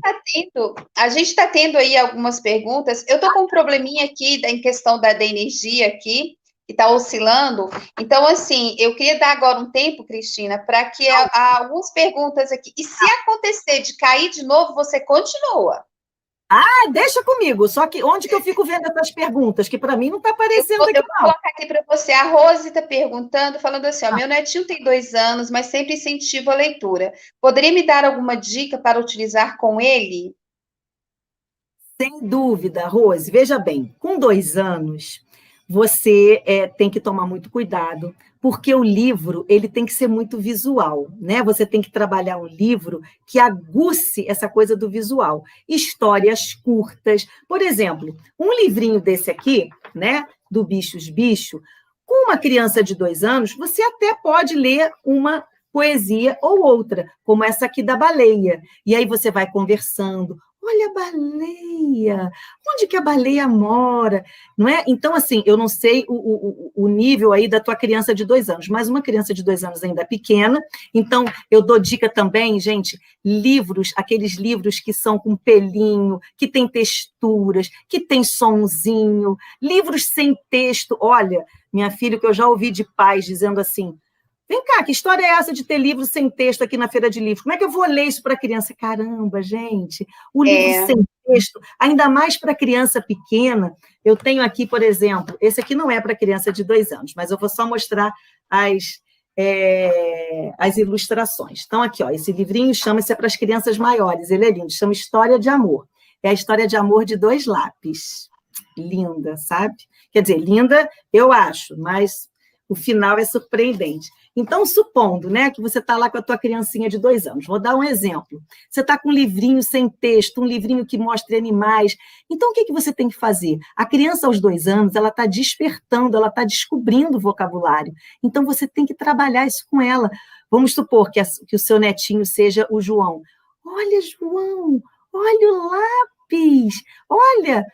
a gente tá tendo aí algumas perguntas. Eu tô com um probleminha aqui em questão da energia aqui, que está oscilando. Então, assim, eu queria dar agora um tempo, Cristina, para que algumas perguntas aqui. E se acontecer de cair de novo, você continua. Ah, deixa comigo. Só que onde que eu fico vendo essas perguntas? Que para mim não está aparecendo aqui, não. Eu vou colocar aqui para você. A Rose está perguntando, falando assim, ó, meu netinho tem 2 anos, mas sempre incentivo a leitura. Poderia me dar alguma dica para utilizar com ele? Sem dúvida, Rose. Veja bem, com 2 anos, você tem que tomar muito cuidado, porque o livro ele tem que ser muito visual, né? Você tem que trabalhar um livro que aguce essa coisa do visual. Histórias curtas, por exemplo, um livrinho desse aqui, né? Do Bichos Bicho, com uma criança de 2 anos, você até pode ler uma poesia ou outra, como essa aqui da baleia. E aí você vai conversando. Olha a baleia, onde que a baleia mora? Não é? Então, assim, eu não sei o nível aí da tua criança de 2 anos, mas uma criança de 2 anos ainda é pequena, então eu dou dica também, gente, livros, aqueles livros que são com pelinho, que tem texturas, que tem sonzinho, livros sem texto. Olha, minha filha, que eu já ouvi de pais dizendo assim, vem cá, que história é essa de ter livro sem texto aqui na feira de livros? Como é que eu vou ler isso para a criança? Caramba, gente, o livro sem texto, ainda mais para criança pequena. Eu tenho aqui, por exemplo, esse aqui não é para criança de 2 anos, mas eu vou só mostrar as ilustrações. Então, aqui, ó, esse livrinho chama-se para as crianças maiores, ele é lindo, chama História de Amor. É a história de amor de 2 lápis. Linda, sabe? Quer dizer, linda, eu acho, mas o final é surpreendente. Então, supondo, né, que você está lá com a tua criancinha de 2 anos, vou dar um exemplo. Você está com um livrinho sem texto, um livrinho que mostre animais. Então, o que você tem que fazer? A criança aos 2 anos, ela está despertando, ela está descobrindo o vocabulário. Então, você tem que trabalhar isso com ela. Vamos supor que o seu netinho seja o João. Olha, João, olha o lápis, olha...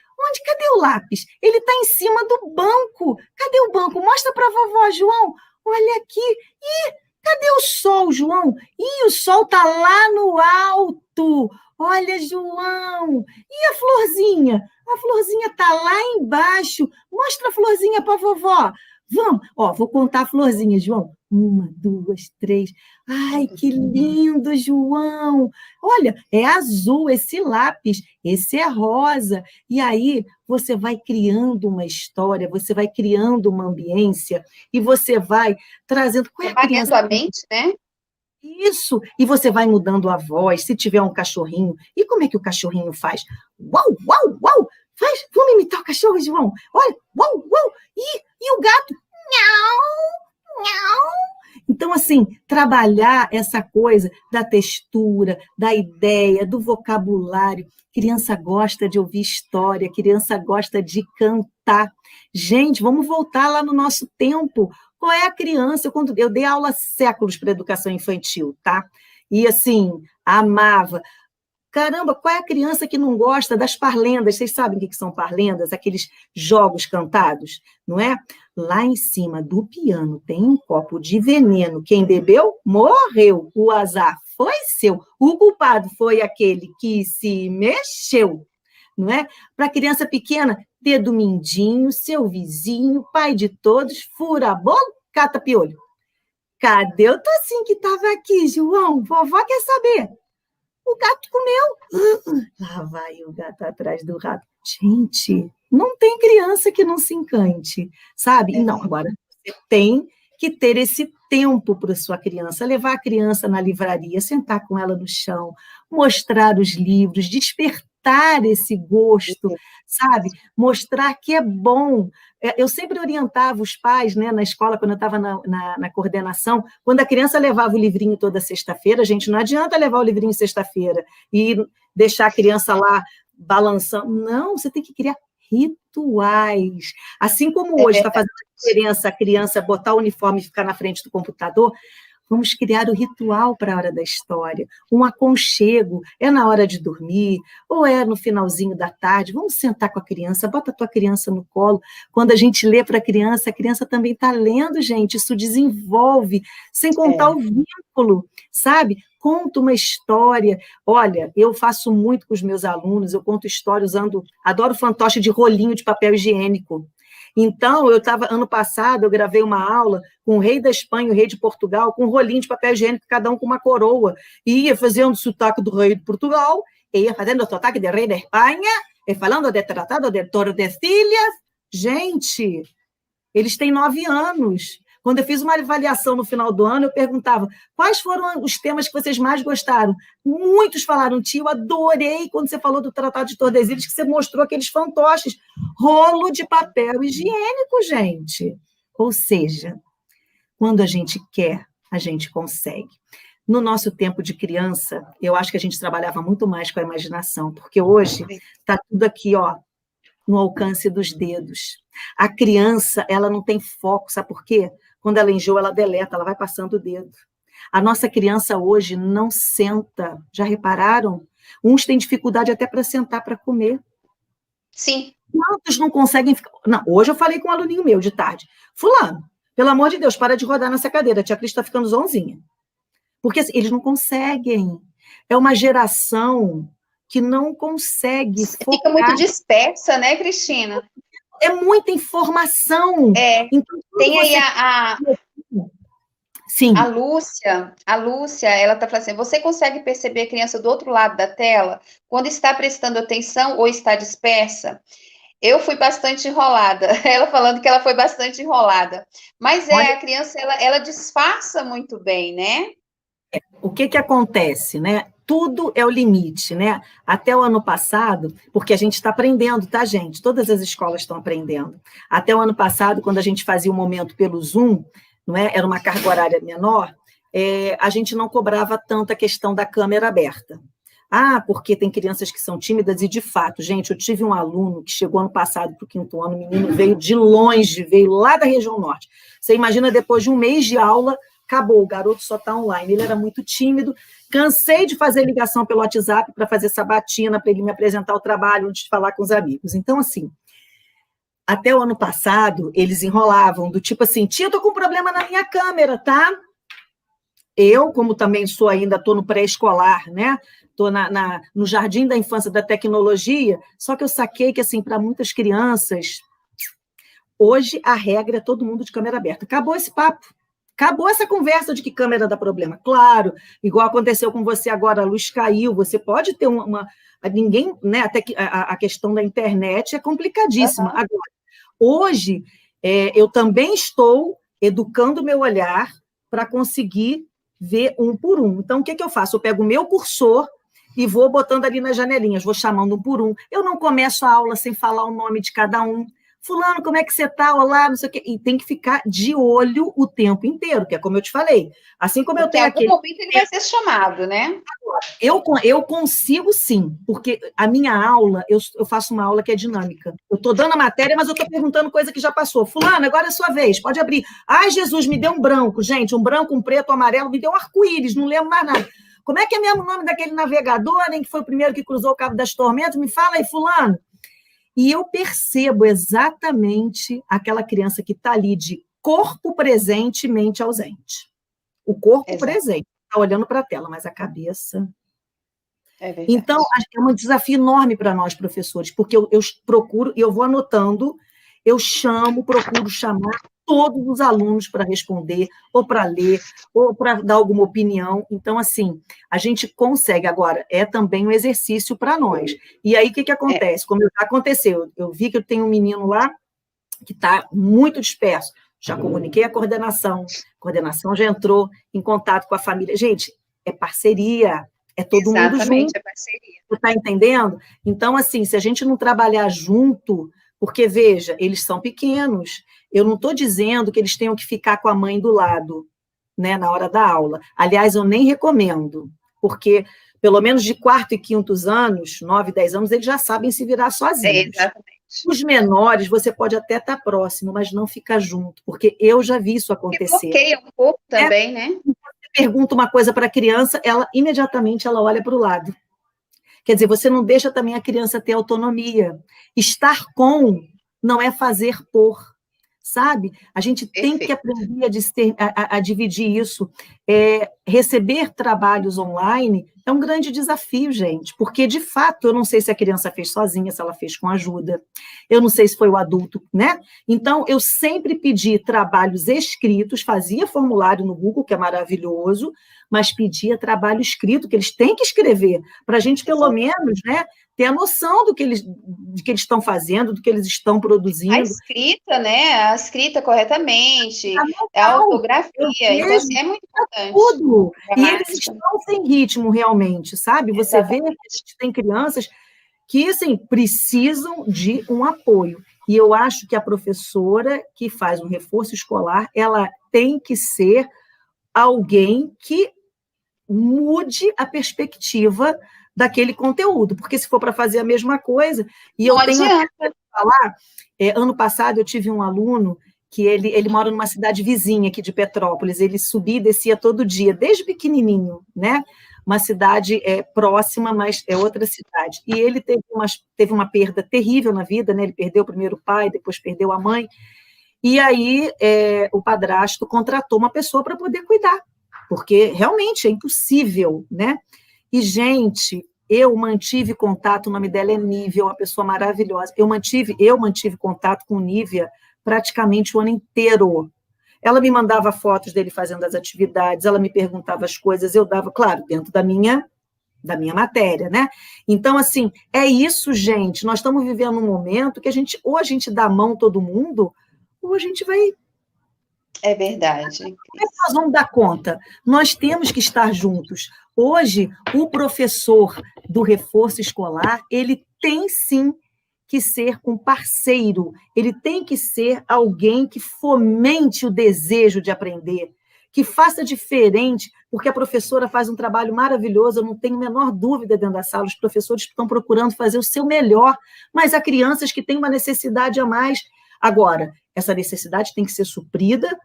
Cadê o lápis? Ele está em cima do banco. Cadê o banco? Mostra para a vovó, João. Olha aqui. Ih, cadê o sol, João? Ih, o sol está lá no alto. Olha, João. E a florzinha? A florzinha está lá embaixo. Mostra a florzinha para a vovó. Vamos. Ó, vou contar a florzinha, João. 1, 2, 3. Ai, que lindo, João. Olha, é azul esse lápis, esse é rosa. E aí você vai criando uma história, você vai criando uma ambiência e você vai trazendo... Trabalhando a mente, né? Isso, e você vai mudando a voz, se tiver um cachorrinho. E como é que o cachorrinho faz? Uau, uau, uau! Faz, vamos imitar o cachorro, João. Olha, uau, uau! E o gato? Miau, miau. Então, assim, trabalhar essa coisa da textura, da ideia, do vocabulário. Criança gosta de ouvir história, criança gosta de cantar. Gente, vamos voltar lá no nosso tempo. Qual é a criança? Eu dei aula há séculos para educação infantil, tá? E, assim, amava. Caramba, qual é a criança que não gosta das parlendas? Vocês sabem o que são parlendas? Aqueles jogos cantados, não é? Lá em cima do piano tem um copo de veneno. Quem bebeu, morreu. O azar foi seu. O culpado foi aquele que se mexeu, não é? Para criança pequena, dedo mindinho, seu vizinho, pai de todos, fura bolo, cata piolho. Cadê o tocinho que estava aqui, João? Vovó quer saber. O gato comeu. Lá vai o gato atrás do rato. Gente, não tem criança que não se encante, sabe? E não, agora você tem que ter esse tempo para sua criança, levar a criança na livraria, sentar com ela no chão, mostrar os livros, despertar esse gosto, sabe? Mostrar que é bom. Eu sempre orientava os pais, né, na escola, quando eu estava na coordenação, quando a criança levava o livrinho toda sexta-feira, gente, não adianta levar o livrinho sexta-feira e deixar a criança lá balançando. Não, você tem que criar rituais. Assim como hoje está fazendo diferença a criança botar o uniforme e ficar na frente do computador, vamos criar o ritual para a hora da história, um aconchego, é na hora de dormir, ou é no finalzinho da tarde, vamos sentar com a criança, bota a tua criança no colo, quando a gente lê para a criança também está lendo, gente, isso desenvolve, sem contar o vínculo, sabe? Conta uma história, olha, eu faço muito com os meus alunos, eu conto história usando, adoro fantoche de rolinho de papel higiênico. Então, ano passado, eu gravei uma aula com o rei da Espanha e o rei de Portugal, com um rolinho de papel higiênico, cada um com uma coroa, e ia fazendo o sotaque do rei de Portugal, e ia fazendo o sotaque do rei da Espanha, e falando do Tratado de Tordesilhas. Gente, eles têm 9 anos. Quando eu fiz uma avaliação no final do ano, eu perguntava quais foram os temas que vocês mais gostaram. Muitos falaram, tio, adorei quando você falou do Tratado de Tordesilhas, que você mostrou aqueles fantoches. Rolo de papel higiênico, gente. Ou seja, quando a gente quer, a gente consegue. No nosso tempo de criança, eu acho que a gente trabalhava muito mais com a imaginação, porque hoje está tudo aqui, ó, no alcance dos dedos. A criança, ela não tem foco, sabe por quê? Quando ela enjoa, ela deleta, ela vai passando o dedo. A nossa criança hoje não senta. Já repararam? Uns têm dificuldade até para sentar para comer. Sim. Quantos não conseguem ficar... Não, hoje eu falei com um aluninho meu de tarde. Fulano, pelo amor de Deus, para de rodar nessa cadeira. A tia Cris está ficando zonzinha. Porque assim, eles não conseguem. É uma geração que não consegue focar. Fica muito dispersa, né, Cristina? É muita informação. Então, tem aí Sim. A Lúcia, ela está falando assim, você consegue perceber a criança do outro lado da tela quando está prestando atenção ou está dispersa? Eu fui bastante enrolada. Ela falando que ela foi bastante enrolada. Mas a criança, ela disfarça muito bem, né? O que acontece, né? Tudo é o limite, né? Até o ano passado, porque a gente está aprendendo, tá, gente? Todas as escolas estão aprendendo. Até o ano passado, quando a gente fazia o momento pelo Zoom, não é? Era uma carga horária menor, a gente não cobrava tanto a questão da câmera aberta. Ah, porque tem crianças que são tímidas, e de fato, gente, eu tive um aluno que chegou ano passado para o 5º ano, o menino veio de longe, veio lá da região norte. Você imagina, depois de um mês de aula, acabou, o garoto só está online, ele era muito tímido, cansei de fazer ligação pelo WhatsApp para fazer sabatina, para ele me apresentar o trabalho, antes de falar com os amigos. Então, assim, até o ano passado, eles enrolavam, do tipo assim, tia, eu tô com um problema na minha câmera, tá? Eu, como também sou ainda, estou no pré-escolar, né? Estou no jardim da infância da tecnologia, só que eu saquei que, assim, para muitas crianças, hoje a regra é todo mundo de câmera aberta. Acabou esse papo. Acabou essa conversa de que câmera dá problema. Claro, igual aconteceu com você agora, a luz caiu, você pode ter ninguém, né? Até que a questão da internet é complicadíssima. Agora, hoje, eu também estou educando o meu olhar para conseguir ver um por um. Então, o que eu faço? Eu pego o meu cursor e vou botando ali nas janelinhas, vou chamando um por um. Eu não começo a aula sem falar o nome de cada um. Fulano, como é que você está? Olá, não sei o quê. E tem que ficar de olho o tempo inteiro, que é como eu te falei. Assim como eu tenho aqui. Em algum momento ele vai ser chamado, né? Eu consigo sim, porque a minha aula, eu faço uma aula que é dinâmica. Eu estou dando a matéria, mas eu estou perguntando coisa que já passou. Fulano, agora é a sua vez, pode abrir. Ai, Jesus, me deu um branco, gente, um branco, um preto, um amarelo, me deu um arco-íris, não lembro mais nada. como é que é mesmo o nome daquele navegador, hein, que foi o primeiro que cruzou o Cabo das Tormentas? Me fala aí, fulano. E eu percebo exatamente aquela criança que está ali de corpo presente e mente ausente. O corpo presente, está olhando para a tela, mas a cabeça... Então, é um desafio enorme para nós, professores, porque eu procuro, eu vou anotando, eu procuro chamar todos os alunos para responder, ou para ler, ou para dar alguma opinião. Então, assim, a gente consegue. Agora, é também um exercício para nós. E aí, o que acontece? Como já aconteceu, eu vi que eu tenho um menino lá que está muito disperso. Já comuniquei a coordenação já entrou em contato com a família. Gente, é parceria, é todo mundo junto. Exatamente, é parceria. Você está entendendo? Então, assim, se a gente não trabalhar junto, porque, veja, eles são pequenos, eu não estou dizendo que eles tenham que ficar com a mãe do lado, né, na hora da aula. Aliás, eu nem recomendo, porque, pelo menos de 4º e 5º anos, 9, 10 anos, eles já sabem se virar sozinhos. Exatamente. Os menores, você pode até estar próximo, mas não ficar junto, porque eu já vi isso acontecer. Bloqueia um pouco também, né? Você pergunta uma coisa para a criança, ela imediatamente ela olha para o lado. Quer dizer, você não deixa também a criança ter autonomia. Estar com não é fazer por, sabe? A gente tem que aprender a dividir isso. Receber trabalhos online é um grande desafio, gente, porque, de fato, eu não sei se a criança fez sozinha, se ela fez com ajuda, eu não sei se foi o adulto, né? Então, eu sempre pedi trabalhos escritos, fazia formulário no Google, que é maravilhoso, mas pedia trabalho escrito, que eles têm que escrever, para a gente, pelo menos, né, ter a noção do que eles estão fazendo, do que eles estão produzindo. A escrita, né? A escrita corretamente, a ortografia, então, assim, é muito importante. Tudo. E eles estão sem ritmo, realmente, sabe? Você vê que a gente tem crianças que, assim, precisam de um apoio. E eu acho que a professora que faz um reforço escolar, ela tem que ser alguém que mude a perspectiva daquele conteúdo, porque se for para fazer a mesma coisa, e eu tenho que falar, ano passado eu tive um aluno que ele mora numa cidade vizinha aqui de Petrópolis, ele subia e descia todo dia, desde pequenininho, né? Uma cidade próxima, mas é outra cidade. E ele teve uma perda terrível na vida, né? Ele perdeu primeiro o pai, depois perdeu a mãe, e aí o padrasto contratou uma pessoa para poder cuidar, porque realmente é impossível, né? E, gente, eu mantive contato, o nome dela é Nívia, uma pessoa maravilhosa. Eu mantive contato com Nívia praticamente o ano inteiro. Ela me mandava fotos dele fazendo as atividades, ela me perguntava as coisas, eu dava, claro, dentro da minha matéria, né? Então, assim, é isso, gente. Nós estamos vivendo um momento que ou a gente dá a mão todo mundo, ou a gente vai... É verdade. Como é que nós vamos dar conta? Nós temos que estar juntos. Hoje, o professor do reforço escolar, ele tem sim que ser um parceiro, ele tem que ser alguém que fomente o desejo de aprender, que faça diferente, porque a professora faz um trabalho maravilhoso, eu não tenho a menor dúvida dentro da sala, os professores estão procurando fazer o seu melhor, mas há crianças que têm uma necessidade a mais. Agora, essa necessidade tem que ser suprida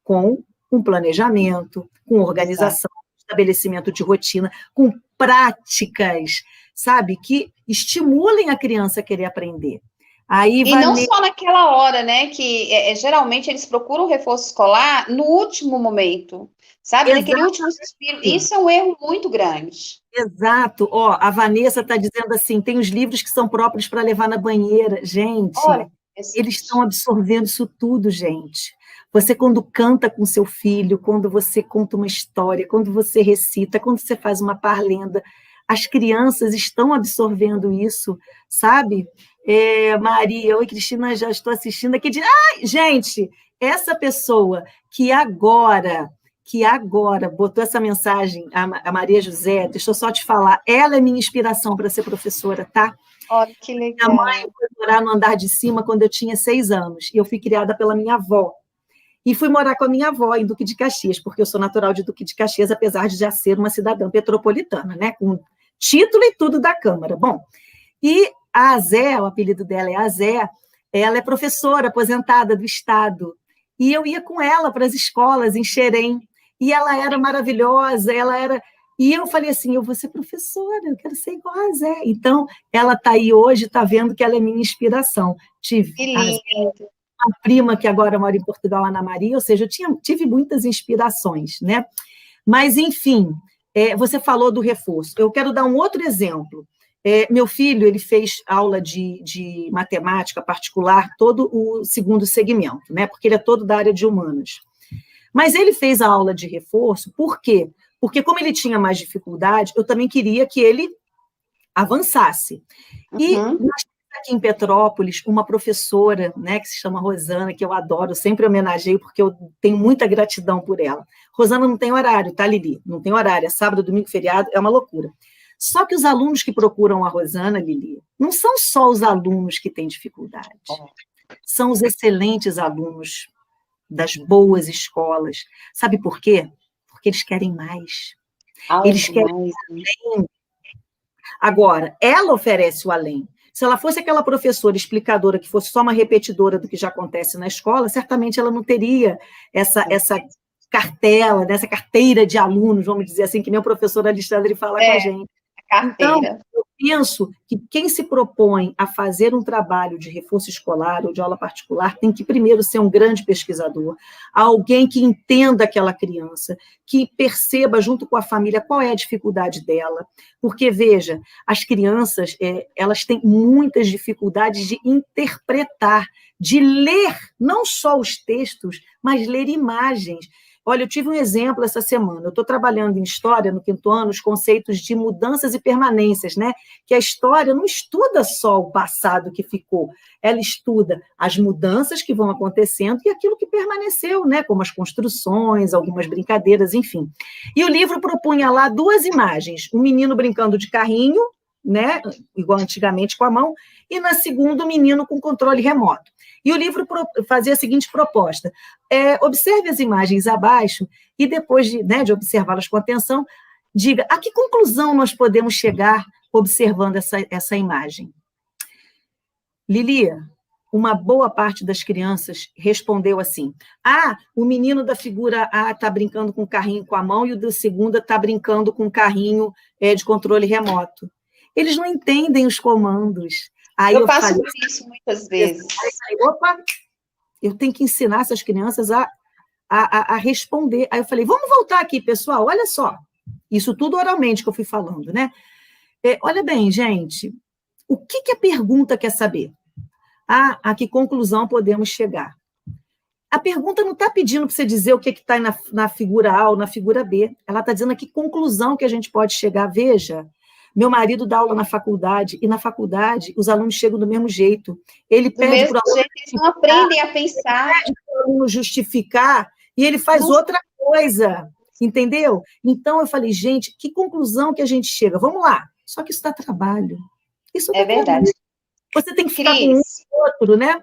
com um planejamento, com organização, estabelecimento de rotina, com práticas, sabe, que estimulem a criança a querer aprender. Aí e não só naquela hora, né, que geralmente eles procuram reforço escolar no último momento, sabe, naquele último suspiro. Isso é um erro muito grande. Exato. Ó, a Vanessa está dizendo assim, tem os livros que são próprios para levar na banheira. Gente, eles estão absorvendo isso tudo, gente. Você, quando canta com seu filho, quando você conta uma história, quando você recita, quando você faz uma parlenda, as crianças estão absorvendo isso, sabe? Maria, oi, Cristina, já estou assistindo aqui. Gente, essa pessoa que agora botou essa mensagem, a Maria José, deixa eu só te falar, ela é minha inspiração para ser professora, tá? Olha, que legal. Minha mãe foi morar no andar de cima quando eu tinha 6 anos, e eu fui criada pela minha avó. E fui morar com a minha avó em Duque de Caxias, porque eu sou natural de Duque de Caxias, apesar de já ser uma cidadã petropolitana, né? Com título e tudo da Câmara. Bom, e a Azé, o apelido dela é Azé, ela é professora aposentada do Estado. E eu ia com ela para as escolas em Xerém. E ela era maravilhosa, ela era... E eu falei assim, eu vou ser professora, eu quero ser igual a Zé. Então, ela está aí hoje, está vendo que ela é minha inspiração. Tive Que lindo. uma prima que agora mora em Portugal, Ana Maria, ou seja, tive muitas inspirações, né? Mas, enfim, você falou do reforço. Eu quero dar um outro exemplo. Meu filho, ele fez aula de matemática particular, todo o segundo segmento, né? Porque ele é todo da área de humanas. Mas ele fez a aula de reforço, por quê? Porque, como ele tinha mais dificuldade, eu também queria que ele avançasse. E nós temos aqui em Petrópolis uma professora, né, que se chama Rosana, que eu adoro, sempre homenageio, porque eu tenho muita gratidão por ela. Rosana não tem horário, tá, Lili? Não tem horário, é sábado, domingo, feriado, é uma loucura. Só que os alunos que procuram a Rosana, Lili, não são só os alunos que têm dificuldade, são os excelentes alunos das boas escolas. Sabe por quê? Porque eles querem mais. Eles querem além. Agora, ela oferece o além. Se ela fosse aquela professora explicadora que fosse só uma repetidora do que já acontece na escola, certamente ela não teria essa cartela, essa carteira de alunos, vamos dizer assim, que nem o professor Alexandre fala com a gente. Então, eu penso que quem se propõe a fazer um trabalho de reforço escolar ou de aula particular tem que primeiro ser um grande pesquisador, alguém que entenda aquela criança, que perceba junto com a família qual é a dificuldade dela, porque, veja, as crianças, elas têm muitas dificuldades de interpretar, de ler não só os textos, mas ler imagens. Olha, eu tive um exemplo essa semana. Eu estou trabalhando em História, no 5º ano, os conceitos de mudanças e permanências, né? Que a história não estuda só o passado que ficou, ela estuda as mudanças que vão acontecendo e aquilo que permaneceu, né? Como as construções, algumas brincadeiras, enfim. E o livro propunha lá 2 imagens, um menino brincando de carrinho, né? Igual antigamente com a mão, e na segunda, o menino com controle remoto. E o livro fazia a seguinte proposta: observe as imagens abaixo e depois de observá-las com atenção, diga a que conclusão nós podemos chegar observando essa imagem. Lilia, uma boa parte das crianças respondeu assim: o menino da figura A está brincando com o carrinho com a mão e o da segunda está brincando com o carrinho de controle remoto. Eles não entendem os comandos. Aí eu passo por isso muitas vezes. Opa, eu tenho que ensinar essas crianças a responder. Aí eu falei, vamos voltar aqui, pessoal, olha só. Isso tudo oralmente que eu fui falando, né? Olha bem, gente, o que a pergunta quer saber? A que conclusão podemos chegar? A pergunta não está pedindo para você dizer o que está na figura A ou na figura B. Ela está dizendo a que conclusão que a gente pode chegar. Veja, meu marido dá aula na faculdade, e na faculdade os alunos chegam do mesmo jeito. Ele pede para o aluno eles não aprendem a pensar. Pede para o aluno justificar, e ele faz outra coisa, entendeu? Então, eu falei, gente, que conclusão que a gente chega? Vamos lá. Só que isso dá trabalho. Isso dá verdade. Trabalho. Você tem que ficar com um ou outro, né?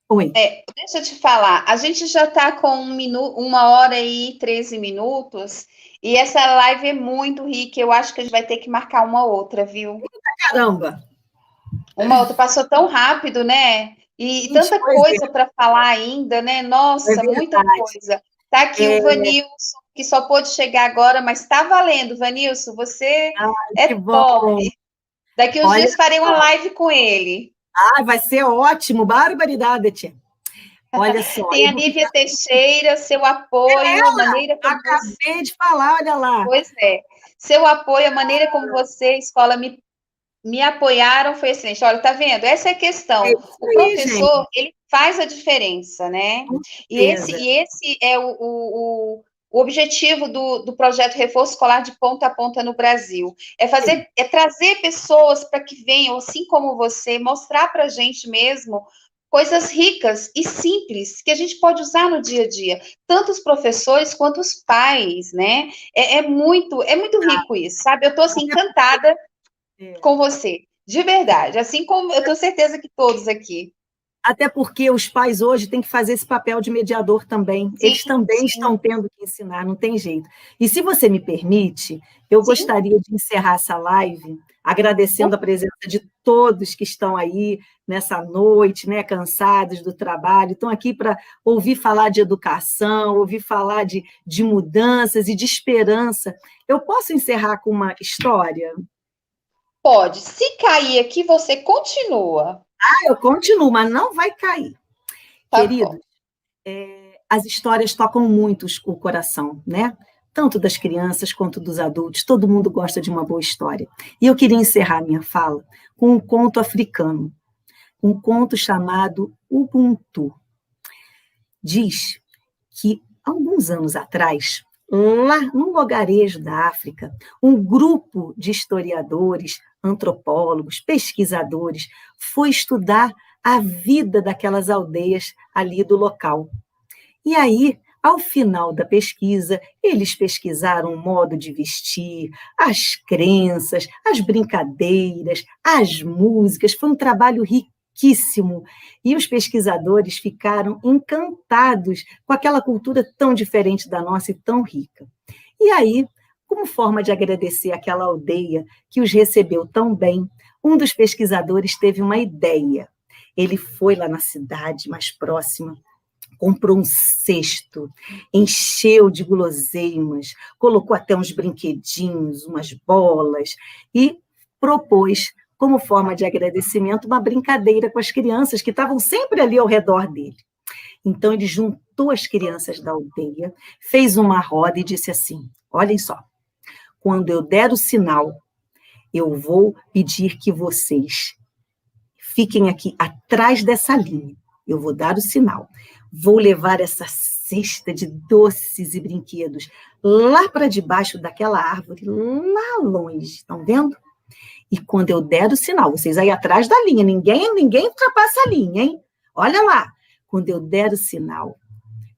Oi. Deixa eu te falar, a gente já está com 1h13 minutos, e essa live é muito rica, eu acho que a gente vai ter que marcar uma outra, viu? Caramba! Uma outra, passou tão rápido, né? E tanta coisa para falar ainda, né? Nossa, muita coisa. Tá aqui o Vanilson, que só pôde chegar agora, mas está valendo, Vanilson, você top. Daqui uns dias farei uma live com ele. Vai ser ótimo, barbaridade, tia. Olha só. Tem a Nívia Teixeira, seu apoio, a maneira como acabei de falar, olha lá. Pois é. Seu apoio, a maneira como você, escola, me apoiaram foi excelente. Olha, tá vendo? Essa é a questão. O professor, ele faz a diferença, né? E esse é o objetivo do projeto Reforço Escolar de Ponta a Ponta no Brasil. É trazer pessoas para que venham, assim como você, mostrar para a gente mesmo coisas ricas e simples que a gente pode usar no dia a dia, tanto os professores quanto os pais, né? É muito rico isso, sabe? Eu estou assim, encantada com você, de verdade, assim como eu tenho certeza que todos aqui. Até porque os pais hoje têm que fazer esse papel de mediador também. Sim, eles também sim. estão tendo que ensinar, não tem jeito. E se você me permite, eu Sim. gostaria de encerrar essa live agradecendo a presença de todos que estão aí nessa noite, né, cansados do trabalho, estão aqui para ouvir falar de educação, ouvir falar de mudanças e de esperança. Eu posso encerrar com uma história? Pode. Se cair aqui, você continua. Eu continuo, mas não vai cair. Tá Queridos, as histórias tocam muito o coração, né? Tanto das crianças quanto dos adultos. Todo mundo gosta de uma boa história. E eu queria encerrar minha fala com um conto africano, um conto chamado Ubuntu. Diz que, alguns anos atrás, lá num lugarejo da África, um grupo de historiadores, antropólogos, pesquisadores, foi estudar a vida daquelas aldeias ali do local. E aí, ao final da pesquisa, eles pesquisaram o modo de vestir, as crenças, as brincadeiras, as músicas. Foi um trabalho riquíssimo. E os pesquisadores ficaram encantados com aquela cultura tão diferente da nossa e tão rica. E aí, como forma de agradecer aquela aldeia que os recebeu tão bem, um dos pesquisadores teve uma ideia. Ele foi lá na cidade mais próxima, comprou um cesto, encheu de guloseimas, colocou até uns brinquedinhos, umas bolas, e propôs, como forma de agradecimento, uma brincadeira com as crianças que estavam sempre ali ao redor dele. Então, ele juntou as crianças da aldeia, fez uma roda e disse assim: olhem só, quando eu der o sinal, eu vou pedir que vocês fiquem aqui atrás dessa linha. Eu vou dar o sinal. Vou levar essa cesta de doces e brinquedos lá para debaixo daquela árvore, lá longe. Estão vendo? E quando eu der o sinal, vocês aí atrás da linha, ninguém ultrapassa a linha, hein? Olha lá. Quando eu der o sinal,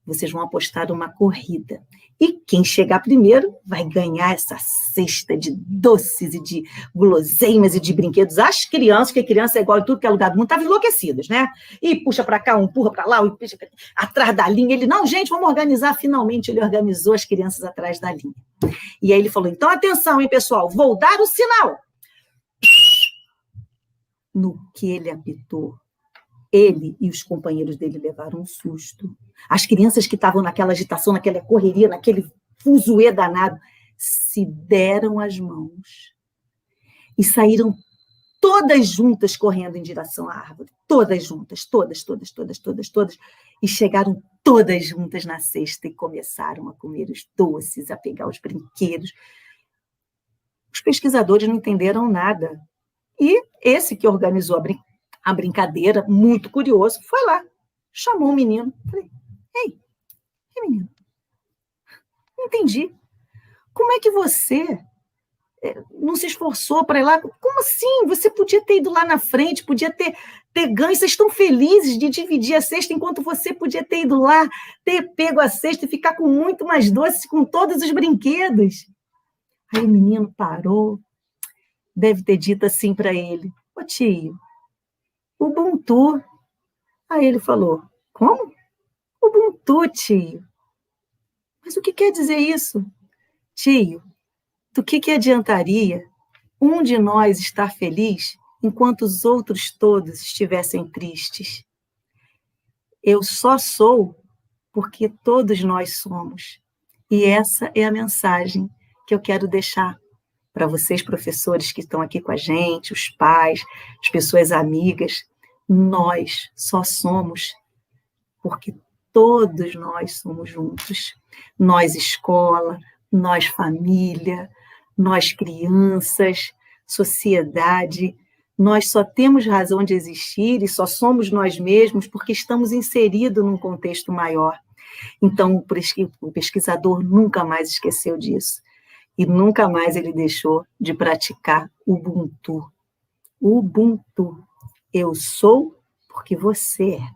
vocês vão apostar uma corrida. E quem chegar primeiro vai ganhar essa cesta de doces e de guloseimas e de brinquedos. As crianças, que criança é igual em tudo que é lugar do mundo, estavam enlouquecidas, né? E puxa para cá, um empurra para lá, um puxa atrás da linha. Ele, não, gente, vamos organizar. Finalmente, ele organizou as crianças atrás da linha. E aí ele falou, então, atenção, hein, pessoal, vou dar o sinal. No que ele apitou, ele e os companheiros dele levaram um susto. As crianças que estavam naquela agitação, naquela correria, naquele fuzuê danado, se deram as mãos e saíram todas juntas correndo em direção à árvore. Todas juntas, todas. E chegaram todas juntas na cesta e começaram a comer os doces, a pegar os brinquedos. Os pesquisadores não entenderam nada. E esse que organizou a brincadeira, muito curioso, foi lá, chamou o menino. Falei, ei, menino, não entendi. Como é que você não se esforçou para ir lá? Como assim? Você podia ter ido lá na frente, podia ter ganho. Vocês estão felizes de dividir a cesta, enquanto você podia ter ido lá, ter pego a cesta e ficar com muito mais doces, com todos os brinquedos. Aí o menino parou, deve ter dito assim para ele, ô tio, Ubuntu. Aí ele falou, como? Ubuntu, tio. Mas o que quer dizer isso? Tio, do que adiantaria um de nós estar feliz enquanto os outros todos estivessem tristes? Eu só sou porque todos nós somos. E essa é a mensagem que eu quero deixar para vocês, professores que estão aqui com a gente, os pais, as pessoas amigas. Nós só somos porque todos nós somos juntos. Nós escola, nós família, nós crianças, sociedade. Nós só temos razão de existir e só somos nós mesmos porque estamos inseridos num contexto maior. Então, o pesquisador nunca mais esqueceu disso. E nunca mais ele deixou de praticar Ubuntu. Ubuntu. Eu sou porque você é.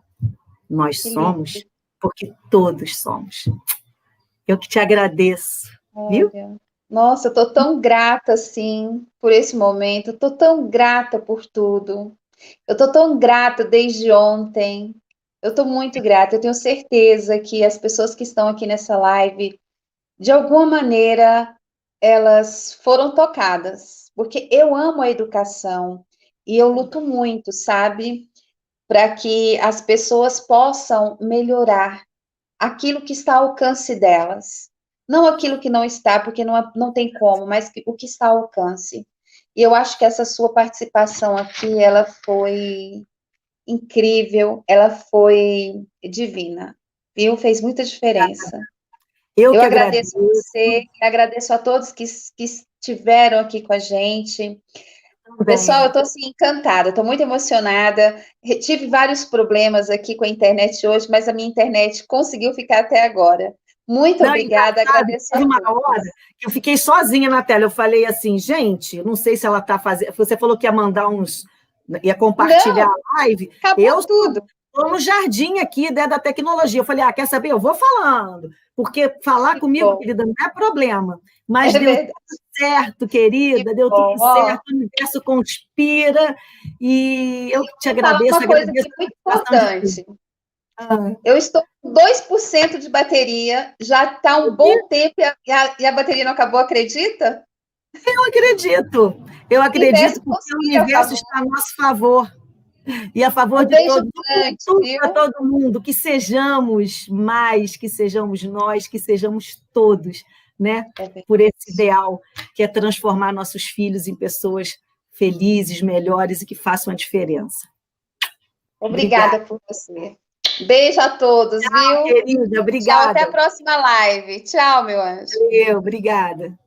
Nós somos porque todos somos. Eu que te agradeço, viu? Nossa, eu estou tão grata, assim, por esse momento. Estou tão grata por tudo. Eu estou tão grata desde ontem. Eu estou muito grata. Eu tenho certeza que as pessoas que estão aqui nessa live, de alguma maneira, elas foram tocadas, porque eu amo a educação e eu luto muito, sabe, para que as pessoas possam melhorar aquilo que está ao alcance delas. Não aquilo que não está, porque não tem como, mas o que está ao alcance. E eu acho que essa sua participação aqui, ela foi incrível, ela foi divina, viu? Fez muita diferença. Eu Eu que agradeço a agradeço. você, agradeço a todos que estiveram aqui com a gente. Pessoal, eu estou assim, encantada, estou muito emocionada. Tive vários problemas aqui com a internet hoje, mas a minha internet conseguiu ficar até agora. Muito Não, obrigada, agradeço a teve uma todos. hora que eu fiquei sozinha na tela. Eu falei assim, gente, não sei se ela está fazendo. Você falou que ia mandar uns, ia compartilhar Não, a live. Eu acabou tudo. estou no jardim aqui, né, da tecnologia. Eu falei, quer saber? Eu vou falando, porque falar Que comigo, bom. querida, não é problema. Mas É deu verdade. tudo certo, querida, deu Bom, tudo certo, o universo conspira, e eu te vou falar agradeço, uma coisa agradeço aqui muito a participação de tudo. importante. Eu estou com 2% de bateria, já está um bom tempo e a bateria não acabou, acredita? Eu acredito Universo porque o conspira a universo favor. está a nosso favor e a favor Um de beijo todos, grande, tudo viu? para todo mundo, que sejamos mais, que sejamos nós, que sejamos todos, né? Por esse ideal que é transformar nossos filhos em pessoas felizes, melhores e que façam a diferença. Obrigada por você. Beijo a todos, viu? Querida, Tchau, até a obrigada. próxima live. Tchau, meu anjo. Obrigada.